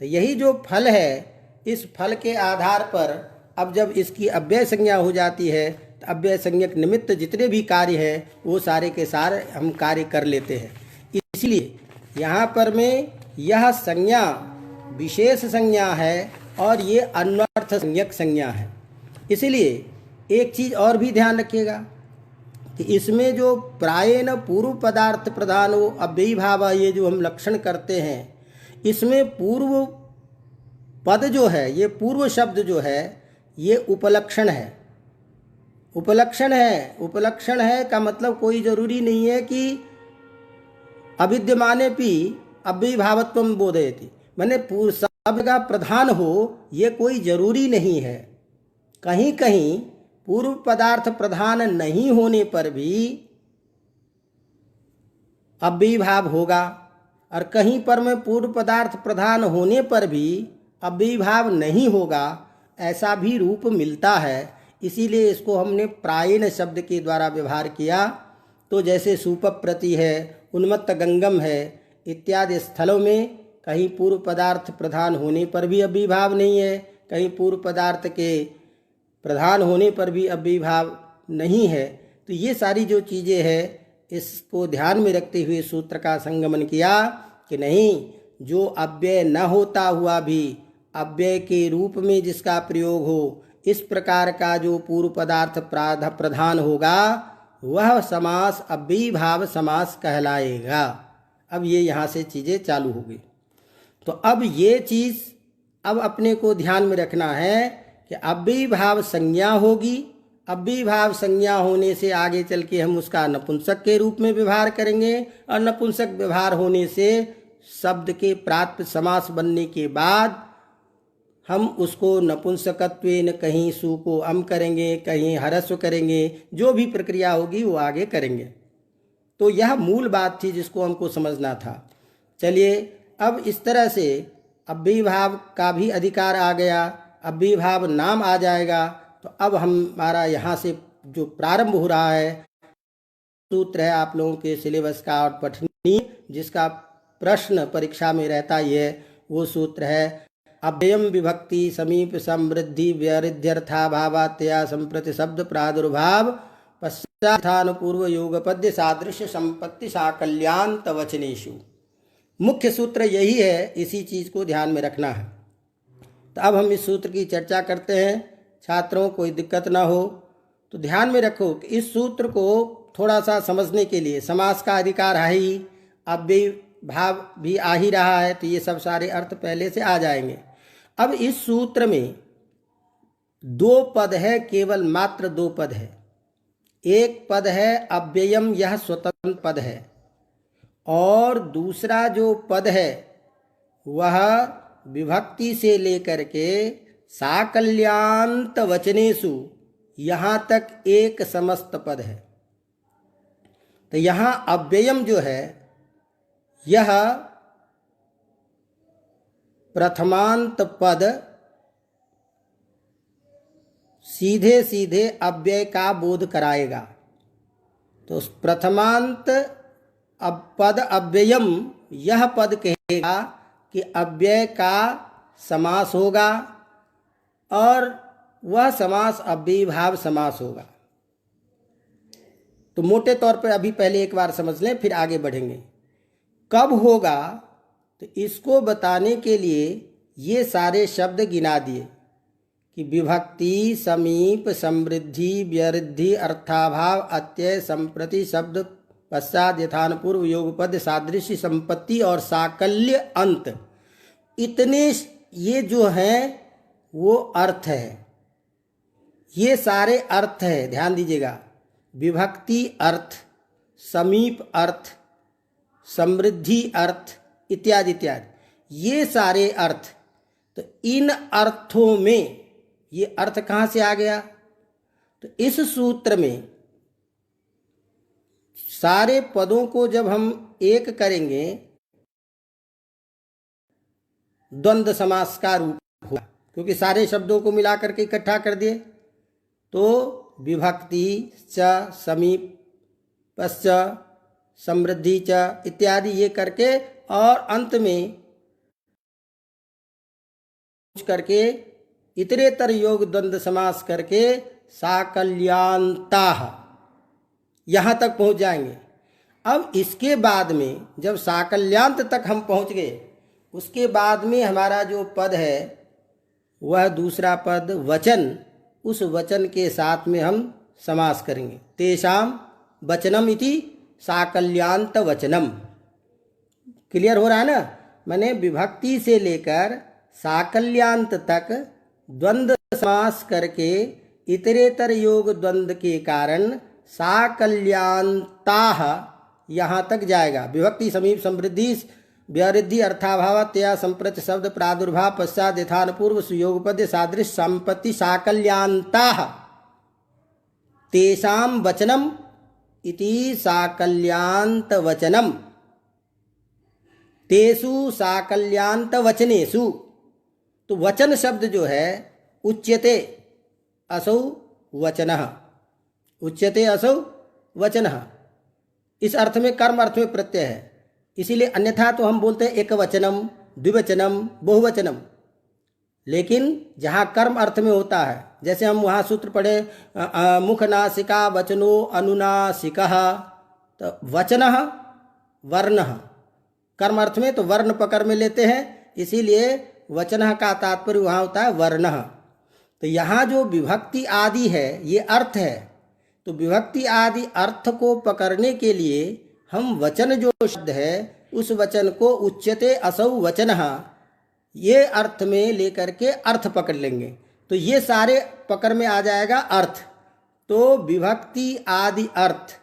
तो यही जो फल है, इस फल के आधार पर अब जब इसकी अव्यय संज्ञा हो जाती है तो अव्यय संज्ञक निमित्त जितने भी कार्य हैं वो सारे के सारे हम कार्य कर लेते हैं। इसलिए यहाँ पर में यह संज्ञा विशेष संज्ञा है और ये अन्वर्थ संज्ञक संज्ञा है। इसलिए एक चीज़ और भी ध्यान रखिएगा कि इसमें जो प्रायेण पूर्व पदार्थ प्रधान हो अव्ययीभाव, ये जो हम लक्षण करते हैं, इसमें पूर्व पद जो है, ये पूर्व शब्द जो है, ये उपलक्षण है। उपलक्षण है, उपलक्षण है का मतलब कोई जरूरी नहीं है कि अविद्यमानेपि अव्ययीभावत्वं बोधयति, माने शब्द का प्रधान हो, ये कोई जरूरी नहीं है। कहीं कहीं पूर्व पदार्थ प्रधान नहीं होने पर भी अव्ययीभाव होगा और कहीं पर में पूर्व पदार्थ प्रधान होने पर भी अव्ययीभाव नहीं होगा, ऐसा भी रूप मिलता है। इसीलिए इसको हमने प्रायेण शब्द के द्वारा व्यवहार किया। तो जैसे सूपप्रति है, उन्मत्त गंगम है इत्यादि स्थलों में कहीं पूर्व पदार्थ प्रधान होने पर भी अव्ययीभाव नहीं है, कहीं पूर्व पदार्थ के प्रधान होने पर भी अव्ययीभाव नहीं है। तो ये सारी जो चीज़ें हैं इसको ध्यान में रखते हुए सूत्र का संगमन किया कि नहीं, जो अव्यय न होता हुआ भी अव्यय के रूप में जिसका प्रयोग हो, इस प्रकार का जो पूर्व पदार्थ प्रधान होगा वह समास अव्ययीभाव समास कहलाएगा। अब ये यहाँ से चीज़ें चालू हो गई। तो अब ये चीज़ अब अपने को ध्यान में रखना है कि अव्ययीभाव संज्ञा होगी। अव्ययीभाव संज्ञा होने से आगे चल के हम उसका नपुंसक के रूप में व्यवहार करेंगे और नपुंसक व्यवहार होने से शब्द के प्राप्त समास बनने के बाद हम उसको नपुंसकत्वेन कहीं सु को अम करेंगे, कहीं हरस्व करेंगे, जो भी प्रक्रिया होगी वो आगे करेंगे। तो यह मूल बात थी जिसको हमको समझना था। चलिए अब इस तरह से अव्ययीभाव का भी अधिकार आ गया, अव्ययीभाव नाम आ जाएगा। तो अब हमारा यहाँ से जो प्रारंभ हो रहा है सूत्र है आप लोगों के सिलेबस का और पठनीय, जिसका प्रश्न परीक्षा में रहता ही है, वो सूत्र है अव्ययम विभक्ति समीप समृद्धि व्यरिध्यर्थाभावात्या संप्रति शब्द प्रादुर्भाव पश्चात्थानुपूर्व योगपद्य सादृश्य संपत्ति साकल्यान्त वचनेषु। मुख्य सूत्र यही है, इसी चीज़ को ध्यान में रखना है। तो अब हम इस सूत्र की चर्चा करते हैं। छात्रों कोई दिक्कत ना हो तो ध्यान में रखो कि इस सूत्र को थोड़ा सा समझने के लिए समास का अधिकार है ही, अव्ययीभाव भी आ ही रहा है, तो ये सब सारे अर्थ पहले से आ जाएंगे। अब इस सूत्र में दो पद है, केवल मात्र दो पद है। एक पद है अव्ययम, यह स्वतंत्र पद है, और दूसरा जो पद है वह विभक्ति से लेकर के साकल्यान्त वचनेषु यहाँ तक एक समस्त पद है। तो यहाँ अव्ययम जो है यह प्रथमांत पद सीधे सीधे अव्यय का बोध कराएगा। तो प्रथमांत पद अव्ययम, यह पद कहेगा कि अव्यय का समास होगा और वह समास अव्ययीभाव समास होगा। तो मोटे तौर पर अभी पहले एक बार समझ लें, फिर आगे बढ़ेंगे। कब होगा तो इसको बताने के लिए ये सारे शब्द गिना दिए कि विभक्ति समीप समृद्धि व्यरिद्धि अर्थाभाव अत्यय संप्रति शब्द पश्चात यथानुपूर्व योगपद सादृश्य संपत्ति और साकल्य अंत, इतने ये जो हैं वो अर्थ है। ये सारे अर्थ है, ध्यान दीजिएगा। विभक्ति अर्थ, समीप अर्थ, समृद्धि अर्थ इत्यादि इत्यादि, ये सारे अर्थ। तो इन अर्थों में ये अर्थ कहाँ से आ गया? तो इस सूत्र में सारे पदों को जब हम एक करेंगे द्वंद्व समास का रूप होगा, क्योंकि सारे शब्दों को मिलाकर के इकट्ठा कर दिए। तो विभक्ति च, समीपश्च, समृद्धि च इत्यादि ये करके, और अंत में करके इतरेतर योग द्वंद्व समास करके साकल्यान्ताः यहाँ तक पहुँच जाएंगे। अब इसके बाद में जब साकल्यांत तक हम पहुँच गए, उसके बाद में हमारा जो पद है वह दूसरा पद वचन, उस वचन के साथ में हम समास करेंगे। तेषाम वचनम इति साकल्यांत वचनम। क्लियर हो रहा है ना? मैंने विभक्ति से लेकर साकल्यांत तक द्वंद्व समास करके इतरेतर योग द्वंद्व के कारण साकल्यांताः यहाँ तक जाएगा। विभक्ति समीप समृद्धि व्यावृद्धि अर्थाभावतया संप्रति शब्द प्रादुर्भाव पश्चात यथान पूर्व सुयोगपद्य सादृश संपत्ति साकल्यांताः तेषाम वचनम इति साकल्यांत वचनम तेषु साकल्यांत वचनेषु। तो वचन शब्द जो है उच्यते असौ वचनः, उच्यते असौ वचनः, इस अर्थ में कर्म अर्थ में प्रत्यय है। इसीलिए अन्यथा तो हम बोलते हैं एक वचनम, द्विवचनम, बहुवचनम, लेकिन जहाँ कर्म अर्थ में होता है, जैसे हम वहाँ सूत्र पढ़े मुख नासिका वचनो अनुनासिकः, तो वचनः वर्णः, कर्म अर्थ में तो वर्ण पकड़ में लेते हैं, इसीलिए वचनः का तात्पर्य वहाँ होता है वर्णः। तो यहाँ जो विभक्ति आदि है ये अर्थ है, तो विभक्ति आदि अर्थ को पकड़ने के लिए हम वचन जो शब्द है उस वचन को उच्यते असौ वचनः ये अर्थ में लेकर के अर्थ पकड़ लेंगे, तो ये सारे पकड़ में आ जाएगा अर्थ। तो विभक्ति आदि अर्थ।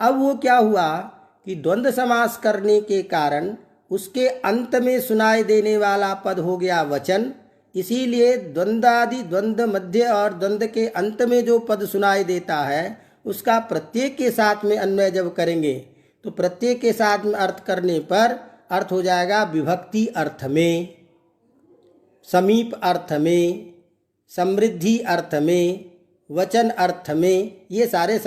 अब वो क्या हुआ कि द्वंद्व समास करने के कारण उसके अंत में सुनाई देने वाला पद हो गया वचन, इसीलिए द्वंद्वादि द्वंद्व मध्य और द्वंद्व के अंत में जो पद सुनाई देता है उसका प्रत्येक के साथ में अन्वय जब करेंगे तो प्रत्येक के साथ में अर्थ करने पर अर्थ हो जाएगा विभक्ति अर्थ में, समीप अर्थ में, समृद्धि अर्थ में, वचन अर्थ में, ये सारे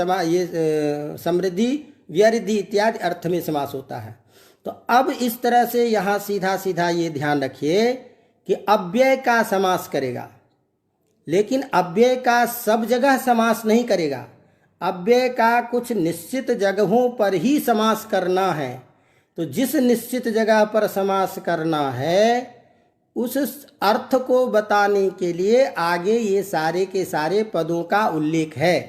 समृद्धि व्यावृद्धि इत्यादि अर्थ में समास होता है। तो अब इस तरह से यहाँ सीधा सीधा ये ध्यान रखिए कि अव्यय का समास करेगा, लेकिन अव्यय का सब जगह समास नहीं करेगा। अव्यय का कुछ निश्चित जगहों पर ही समास करना है। तो जिस निश्चित जगह पर समास करना है उस अर्थ को बताने के लिए आगे ये सारे के सारे पदों का उल्लेख है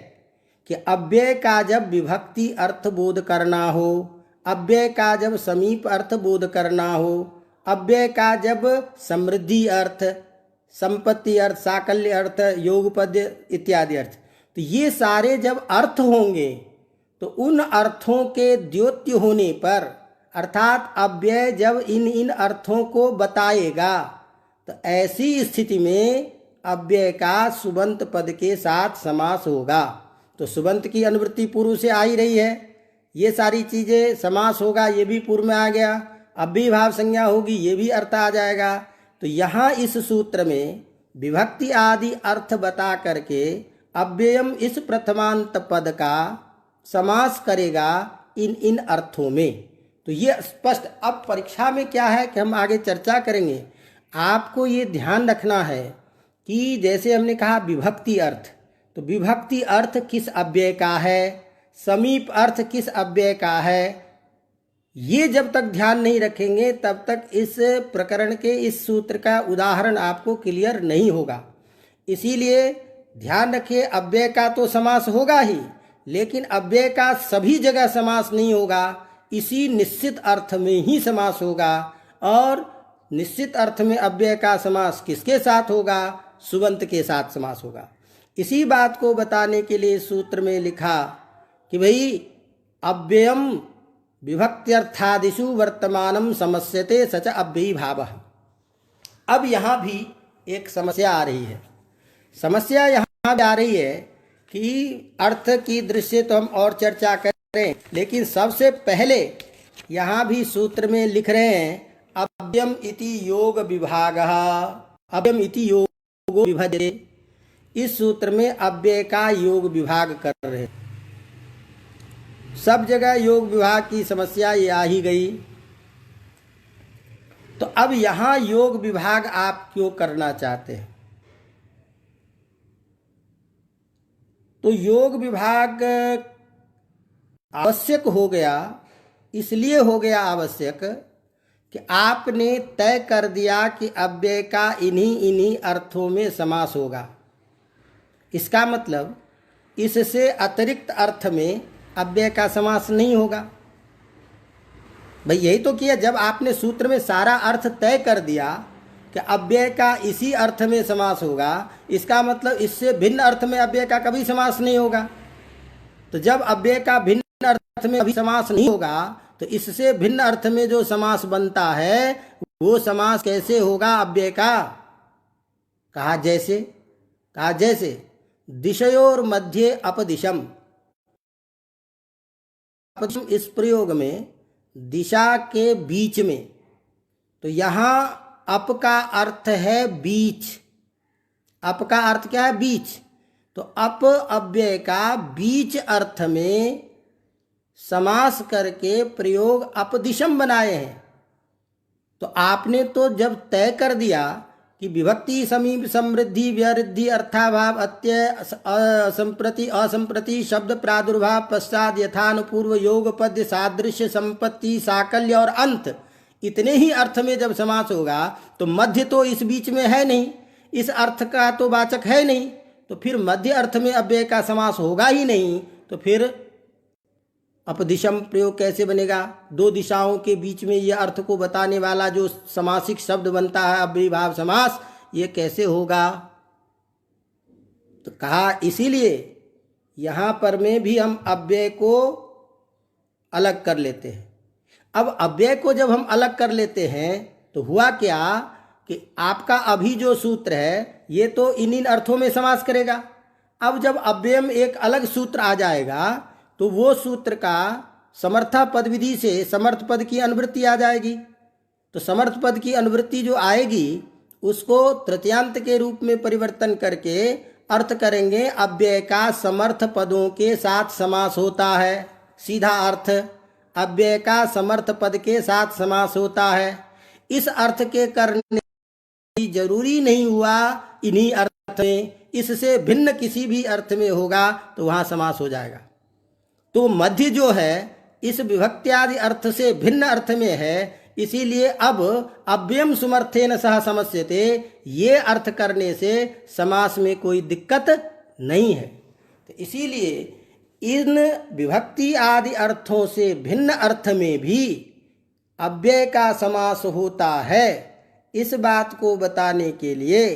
कि अव्यय का जब विभक्ति अर्थ बोध करना हो, अव्यय का जब समीप अर्थ बोध करना हो, अव्यय का जब समृद्धि अर्थ, संपत्ति अर्थ, साकल्य अर्थ, योगपद्य इत्यादि अर्थ, तो ये सारे जब अर्थ होंगे तो उन अर्थों के द्योत्य होने पर अर्थात अव्यय जब इन अर्थों को बताएगा तो ऐसी स्थिति में अव्यय का सुबंत पद के साथ समास होगा। तो सुबंत की अनुवृत्ति पूर्व से आ ही रही है, ये सारी चीज़ें समास होगा, ये भी पूर्व में आ गया, अव्ययीभाव संज्ञा होगी, ये भी अर्थ आ जाएगा। तो यहाँ इस सूत्र में विभक्ति आदि अर्थ बता करके अव्ययम इस प्रथमांत पद का समास करेगा इन अर्थों में। तो ये स्पष्ट। अब परीक्षा में क्या है कि हम आगे चर्चा करेंगे। आपको ये ध्यान रखना है कि जैसे हमने कहा विभक्ति अर्थ, तो विभक्ति अर्थ किस अव्यय का है, समीप अर्थ किस अव्यय का है, ये जब तक ध्यान नहीं रखेंगे तब तक इस प्रकरण के इस सूत्र का उदाहरण आपको क्लियर नहीं होगा। इसीलिए ध्यान रखिए, अव्यय का तो समास होगा ही, लेकिन अव्यय का सभी जगह समास नहीं होगा, इसी निश्चित अर्थ में ही समास होगा। और निश्चित अर्थ में अव्यय का समास किसके साथ होगा? सुबंत के साथ समास होगा। इसी बात को बताने के लिए सूत्र में लिखा कि भाई अव्ययम विभक्त्यर्थादिषु वर्तमानं समस्यते सच अव्ययीभावः। अब यहाँ भी एक समस्या आ रही है। समस्या यहाँ भी आ रही है कि अर्थ की दृष्टि से तो हम और चर्चा करें, लेकिन सबसे पहले यहाँ भी सूत्र में लिख रहे हैं अव्ययम इति योग विभागः, अव्ययम इति योगो विभज्यते। इस सूत्र में अव्यय का योग विभाग कर रहे हैं। सब जगह योग विभाग की समस्या ये आ ही गई। तो अब यहाँ योग विभाग आप क्यों करना चाहते हैं? तो योग विभाग आवश्यक हो गया, इसलिए हो गया आवश्यक कि आपने तय कर दिया कि अव्यय का इन्हीं इन्हीं अर्थों में समास होगा। इसका मतलब इससे अतिरिक्त अर्थ में अव्यय का समास नहीं होगा। भाई यही तो किया, जब आपने सूत्र में सारा अर्थ तय कर दिया कि अव्यय का इसी अर्थ में समास होगा, इसका मतलब इससे भिन्न अर्थ में अव्यय का कभी समास नहीं होगा। तो जब अव्यय का भिन्न अर्थ में कभी समास नहीं होगा, तो इससे भिन्न अर्थ में जो समास बनता है वो समास कैसे होगा अव्यय का? कहा जैसे दिशयोर मध्य अपदिशम। इस प्रयोग में दिशा के बीच में, तो यहाँ अप का अर्थ है बीच। अप का अर्थ क्या है? बीच। तो अप अव्यय का बीच अर्थ में समास करके प्रयोग अपदिशम बनाए हैं। तो आपने तो जब तय कर दिया कि विभक्ति समीप समृद्धि व्यवृद्धि अर्थाभाव अत्यय असंप्रति असंप्रति शब्द प्रादुर्भाव पश्चात यथानुपूर्व योग पद्य सादृश्य संपत्ति साकल्य और अंत, इतने ही अर्थ में जब समास होगा तो मध्य तो इस बीच में है नहीं, इस अर्थ का तो वाचक है नहीं, तो फिर मध्य अर्थ में अव्यय का समास होगा ही नहीं। तो फिर अपदिशम प्रयोग कैसे बनेगा? दो दिशाओं के बीच में ये अर्थ को बताने वाला जो समासिक शब्द बनता है अव्ययीभाव समास, ये कैसे होगा? तो कहा इसीलिए यहाँ पर में भी हम अव्यय को अलग कर लेते हैं। अब अव्यय को जब हम अलग कर लेते हैं तो हुआ क्या कि आपका अभी जो सूत्र है ये तो इन अर्थों में समास करेगा। अब जब अव्यय में एक अलग सूत्र आ जाएगा तो वो सूत्र का समर्था पद विधि से समर्थ पद की अनुवृत्ति आ जाएगी। तो समर्थ पद की अनुवृत्ति जो आएगी उसको तृतीयांत के रूप में परिवर्तन करके अर्थ करेंगे अव्यय का समर्थ पदों के साथ समास होता है। सीधा अर्थ अव्यय का समर्थ पद के साथ समास होता है। इस अर्थ के करने जरूरी नहीं हुआ इन्हीं अर्थ में, इससे भिन्न किसी भी अर्थ में होगा तो वहाँ समास हो जाएगा। तो मध्य जो है इस विभक्त्यादि अर्थ से भिन्न अर्थ में है, इसीलिए अब अव्ययम सुमर्थेन सह समस्यते, ये अर्थ करने से समास में कोई दिक्कत नहीं है। तो इसीलिए इन विभक्ति आदि अर्थों से भिन्न अर्थ में भी अव्यय का समास होता है। इस बात को बताने के लिए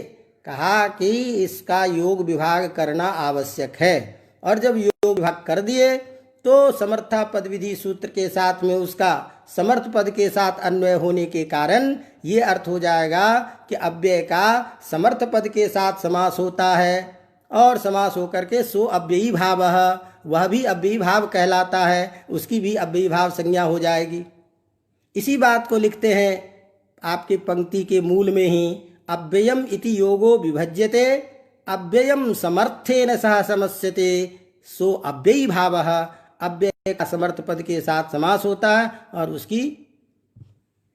कहा कि इसका योग विभाग करना आवश्यक है। और जब योग विभाग कर दिए तो समर्था पद विधि सूत्र के साथ में उसका समर्थ पद के साथ अन्वय होने के कारण ये अर्थ हो जाएगा कि अव्यय का समर्थ पद के साथ समास होता है और समास होकर के सो अव्ययी भाव, वह भी अव्ययी भाव कहलाता है, उसकी भी अव्ययी भाव संज्ञा हो जाएगी। इसी बात को लिखते हैं आपके पंक्ति के मूल में ही, अव्ययम इति योगो विभज्यते अव्ययम समर्थेन सह समस्यते सो अव्ययी भाव। अव्यय का समर्थ पद के साथ समास होता है और उसकी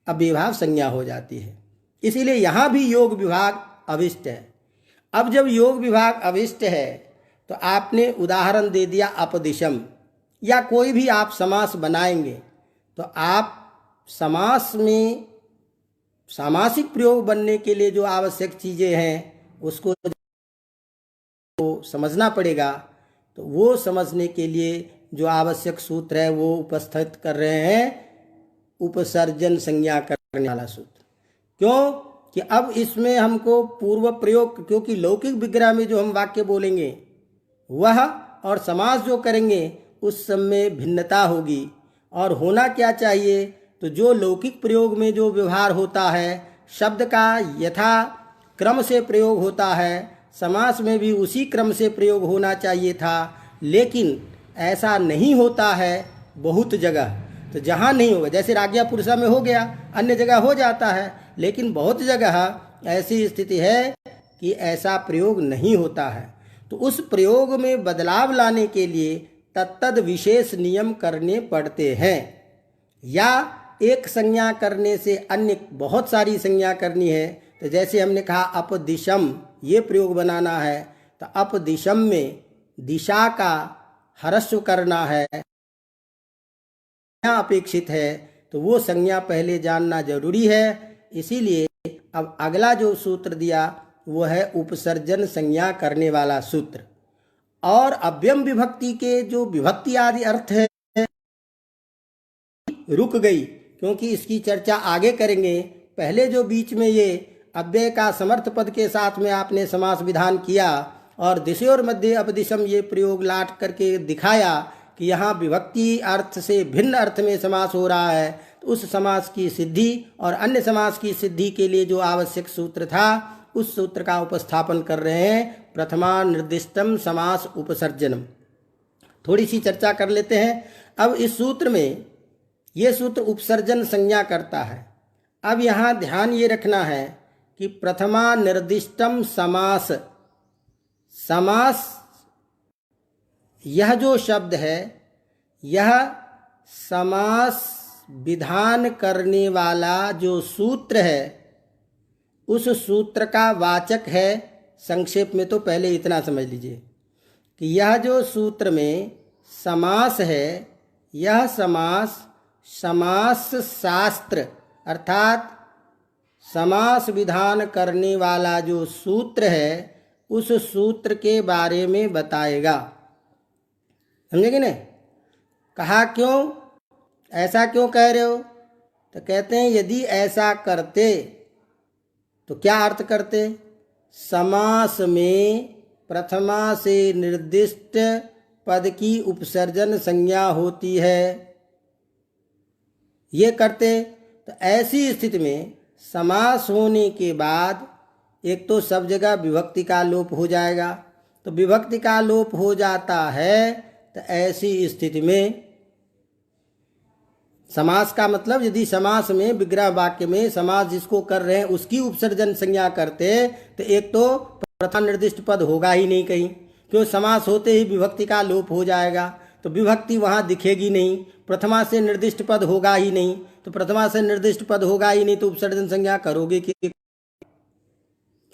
अव्ययी भाव संज्ञा हो जाती है। इसीलिए यहाँ भी योग विभाग अविष्ट है। अब जब योग विभाग अविष्ट है तो आपने उदाहरण दे दिया अपदिशम, या कोई भी आप समास बनाएंगे तो आप समास में सामासिक प्रयोग बनने के लिए जो आवश्यक चीज़ें हैं उसको समझना पड़ेगा। तो वो समझने के लिए जो आवश्यक सूत्र है वो उपस्थित कर रहे हैं उपसर्जन संज्ञा करने वाला सूत्र। क्यों कि अब इसमें हमको पूर्व प्रयोग, क्योंकि लौकिक विग्रह में जो हम वाक्य बोलेंगे वह और समास जो करेंगे उस सब में भिन्नता होगी और होना क्या चाहिए, तो जो लौकिक प्रयोग में जो व्यवहार होता है, शब्द का यथा क्रम से प्रयोग होता है, समास में भी उसी क्रम से प्रयोग होना चाहिए था, लेकिन ऐसा नहीं होता है बहुत जगह। तो जहाँ नहीं होगा, जैसे राज्ञा पुरुषा में हो गया, अन्य जगह हो जाता है, लेकिन बहुत जगह ऐसी स्थिति है कि ऐसा प्रयोग नहीं होता है। तो उस प्रयोग में बदलाव लाने के लिए तत्तद विशेष नियम करने पड़ते हैं, या एक संज्ञा करने से अन्य बहुत सारी संज्ञा करनी है। तो जैसे हमने कहा अपदिशम, ये प्रयोग बनाना है, तो अपदिशम में दिशा का ह्रस्व करना है, अपेक्षित है, तो वो संज्ञा पहले जानना जरूरी है। इसीलिए अब अगला जो सूत्र दिया वो है उपसर्जन संज्ञा करने वाला सूत्र। और अव्यम विभक्ति के जो विभक्ति आदि अर्थ है रुक गई, क्योंकि इसकी चर्चा आगे करेंगे। पहले जो बीच में ये अव्यय का समर्थ पद के साथ में आपने समास विधान किया और दिशोर मध्य अपदिशम ये प्रयोग लाट करके दिखाया कि यहाँ विभक्ति अर्थ से भिन्न अर्थ में समास हो रहा है, तो उस समास की सिद्धि और अन्य समास की सिद्धि के लिए जो आवश्यक सूत्र था उस सूत्र का उपस्थापन कर रहे हैं। प्रथमा निर्दिष्टम समास उपसर्जनम। थोड़ी सी चर्चा कर लेते हैं। अब इस सूत्र में ये सूत्र उपसर्जन संज्ञा करता है। अब यहाँ ध्यान ये रखना है कि प्रथमा निर्दिष्टम समास, समास यह जो शब्द है यह समास विधान करने वाला जो सूत्र है उस सूत्र का वाचक है। संक्षेप में तो पहले इतना समझ लीजिए कि यह जो सूत्र में समास है, यह समास समास शास्त्र अर्थात समास विधान करने वाला जो सूत्र है उस सूत्र के बारे में बताएगा। समझे कि नहीं? कहा क्यों, ऐसा क्यों कह रहे हो? तो कहते हैं यदि ऐसा करते तो क्या अर्थ करते? समास में प्रथमा से निर्दिष्ट पद की उपसर्जन संज्ञा होती है, ये करते। तो ऐसी स्थिति में समास होने के बाद एक तो सब जगह विभक्ति का लोप हो जाएगा। तो विभक्ति का लोप हो जाता है, तो ऐसी स्थिति में समास का मतलब यदि समास में विग्रह वाक्य में समास जिसको कर रहे हैं उसकी उपसर्जन संज्ञा करते तो एक तो प्रथम निर्दिष्ट पद होगा ही नहीं कहीं, क्यों समास होते ही विभक्ति का लोप हो जाएगा, तो विभक्ति वहाँ दिखेगी नहीं। प्रथमा से निर्दिष्ट पद होगा ही नहीं, तो प्रथमा से निर्दिष्ट पद होगा ही नहीं तो उपसर्जन संज्ञा करोगे कि,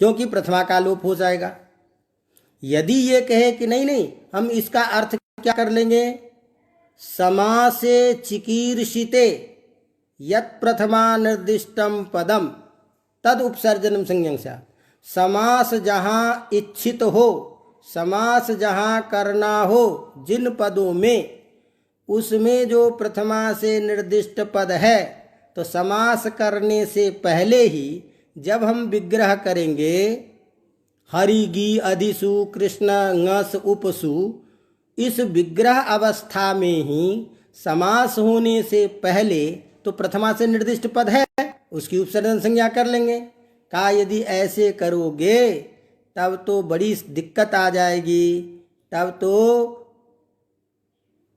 क्योंकि प्रथमा का लोप हो जाएगा। यदि ये कहे कि नहीं नहीं हम इसका अर्थ क्या कर लेंगे, समासे चिकीर्षिते यत् प्रथमा निर्दिष्टम पदम तद उपसर्जनम संज्ञा। समास जहाँ इच्छित हो, समास जहाँ करना हो जिन पदों में, उसमें जो प्रथमा से निर्दिष्ट पद है, तो समास करने से पहले ही जब हम विग्रह करेंगे हरि गी अधिसु कृष्ण ngस उपसु, इस विग्रह अवस्था में ही समास होने से पहले तो प्रथमा से निर्दिष्ट पद है उसकी उपसर्जन संज्ञा कर लेंगे। कहा यदि ऐसे करोगे तब तो बड़ी दिक्कत आ जाएगी, तब तो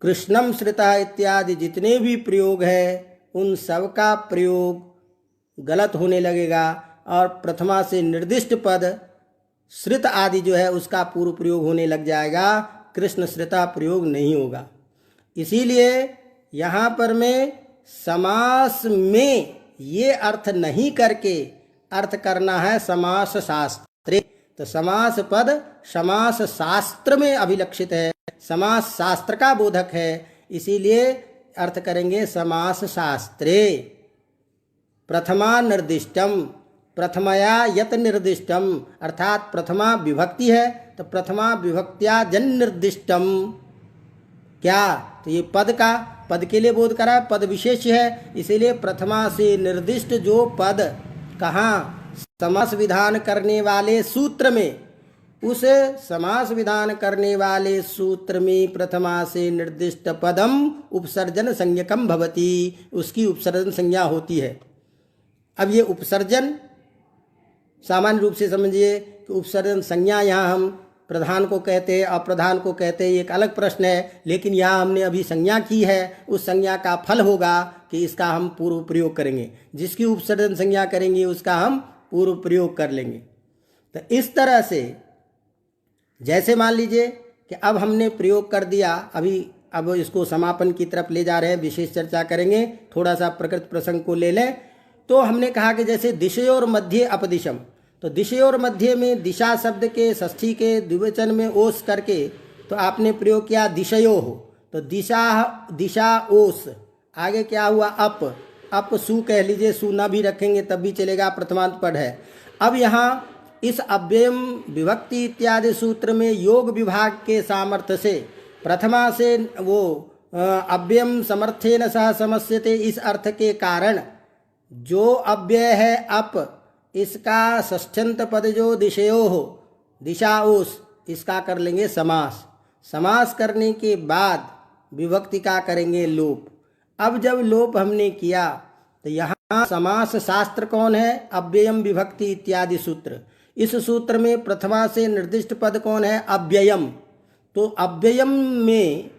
कृष्णम श्रिता इत्यादि जितने भी प्रयोग है उन सब का प्रयोग गलत होने लगेगा और प्रथमा से निर्दिष्ट पद श्रित आदि जो है उसका पूर्व प्रयोग होने लग जाएगा, कृष्ण श्रिता प्रयोग नहीं होगा। इसीलिए यहाँ पर मैं समास में ये अर्थ नहीं करके अर्थ करना है समास शास्त्रे। तो समास पद समास शास्त्र में अभिलक्षित है, समास शास्त्र का बोधक है, इसीलिए अर्थ करेंगे समास शास्त्रे। प्रथमा निर्दिष्टम, प्रथमया यत निर्दिष्टम, अर्थात प्रथमा विभक्ति है तो प्रथमा विभक्त्या जन निर्दिष्टम। क्या? तो ये पद का, पद के लिए बोध करा, पद विशेष है, इसीलिए प्रथमा से निर्दिष्ट जो पद कहाँ समास विधान करने वाले सूत्र में उस समास विधान करने वाले सूत्र में प्रथमा से निर्दिष्ट पदम उपसर्जन संज्ञकम भवति, उसकी उपसर्जन संज्ञा होती है। अब ये उपसर्जन सामान्य रूप से समझिए कि उपसर्जन संज्ञा यहाँ हम प्रधान को कहते हैं, अप्रधान को कहते हैं, एक अलग प्रश्न है, लेकिन यहाँ हमने अभी संज्ञा की है, उस संज्ञा का फल होगा कि इसका हम पूर्व प्रयोग करेंगे, जिसकी उपसर्जन संज्ञा करेंगे उसका हम पूर्व प्रयोग कर लेंगे। तो इस तरह से जैसे मान लीजिए कि अब हमने प्रयोग कर दिया, अब इसको समापन की तरफ ले जा रहे हैं, विशेष चर्चा करेंगे, थोड़ा सा प्रकृत प्रसंग को ले लें। तो हमने कहा कि जैसे दिशयोर मध्य अपदिशम, तो दिशयोर मध्य में दिशा शब्द के षष्ठी के द्विवचन में ओस करके तो आपने प्रयोग किया दिशयो हो, तो दिशा ओस, आगे क्या हुआ अप सु कह लीजिए, सु ना भी रखेंगे तब भी चलेगा, प्रथमांत पद है। अब यहाँ इस अव्ययम विभक्ति इत्यादि सूत्र में योग विभाग के सामर्थ्य से प्रथमा से वो अव्ययम समर्थेन सह समस्यते, इस अर्थ के कारण जो अव्यय है अप, इसका षष्ठ्यंत पद जो दिशयो हो, दिशा ओस, इसका कर लेंगे समास। समास करने के बाद विभक्ति का करेंगे लोप। अब जब लोप हमने किया तो यहाँ समास शास्त्र कौन है? अव्ययम विभक्ति इत्यादि सूत्र। इस सूत्र में प्रथमा से निर्दिष्ट पद कौन है? अव्ययम। तो अव्ययम में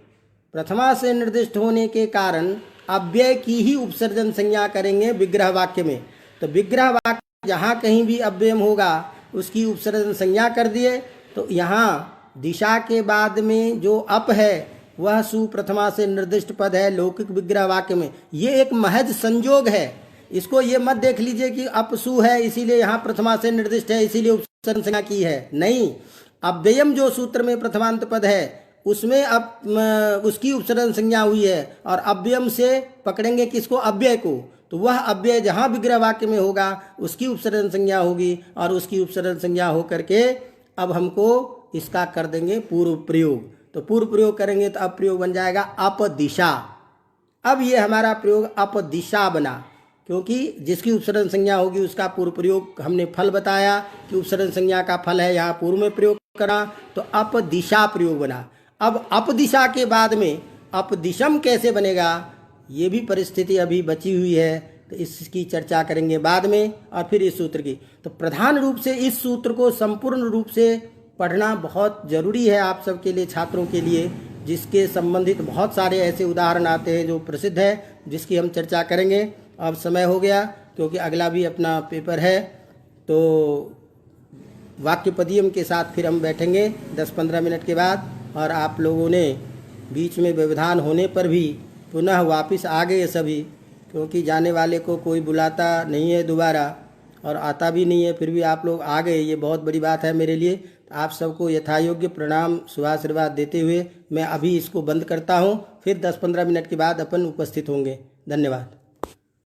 प्रथमा से निर्दिष्ट होने के कारण अव्यय की ही उपसर्जन संज्ञा करेंगे विग्रह वाक्य में। तो विग्रह वाक्य जहाँ कहीं भी अव्ययम होगा उसकी उपसर्जन संज्ञा कर दिए। तो यहाँ दिशा के बाद में जो अप है वह सु प्रथमा से निर्दिष्ट पद है लौकिक विग्रह वाक्य में। ये एक महज संयोग है, इसको ये मत देख लीजिए कि अप सु है इसीलिए यहाँ प्रथमा से निर्दिष्ट है इसीलिए उपसर्जन संज्ञा की है। नहीं, अव्ययम जो सूत्र में प्रथमांत पद है उसमें अब उसकी उपसर्जन संज्ञा हुई है, और अव्ययम से पकड़ेंगे किसको? अव्यय को। तो वह अव्यय जहाँ विग्रह वाक्य में होगा उसकी उपसर्जन संज्ञा होगी, और उसकी उपसर्जन संज्ञा हो करके अब हमको इसका कर देंगे पूर्व प्रयोग। तो पूर्व प्रयोग करेंगे तो अब प्रयोग बन जाएगा अपदिशा। अब ये हमारा प्रयोग अपदिशा बना, क्योंकि जिसकी उपसर्जन संज्ञा होगी उसका पूर्व प्रयोग हमने फल बताया कि उपसर्जन संज्ञा का फल है यहाँ पूर्व में प्रयोग करा, तो अपदिशा प्रयोग बना। अब अपदिशा के बाद में अपदिशम कैसे बनेगा, ये भी परिस्थिति अभी बची हुई है, तो इसकी चर्चा करेंगे बाद में। और फिर इस सूत्र की, तो प्रधान रूप से इस सूत्र को संपूर्ण रूप से पढ़ना बहुत ज़रूरी है आप सबके लिए, छात्रों के लिए, जिसके संबंधित बहुत सारे ऐसे उदाहरण आते हैं जो प्रसिद्ध है, जिसकी हम चर्चा करेंगे। अब समय हो गया क्योंकि अगला भी अपना पेपर है, तो वाक्यपदियम के साथ फिर हम बैठेंगे 10-15 मिनट के बाद। और आप लोगों ने बीच में व्यवधान होने पर भी पुनः वापस आ गए सभी, क्योंकि जाने वाले को कोई बुलाता नहीं है दोबारा और आता भी नहीं है, फिर भी आप लोग आ गए, ये बहुत बड़ी बात है मेरे लिए। आप सबको यथायोग्य प्रणाम शुभाशीर्वाद देते हुए मैं अभी इसको बंद करता हूँ, फिर 10-15 मिनट के बाद अपन उपस्थित होंगे। धन्यवाद।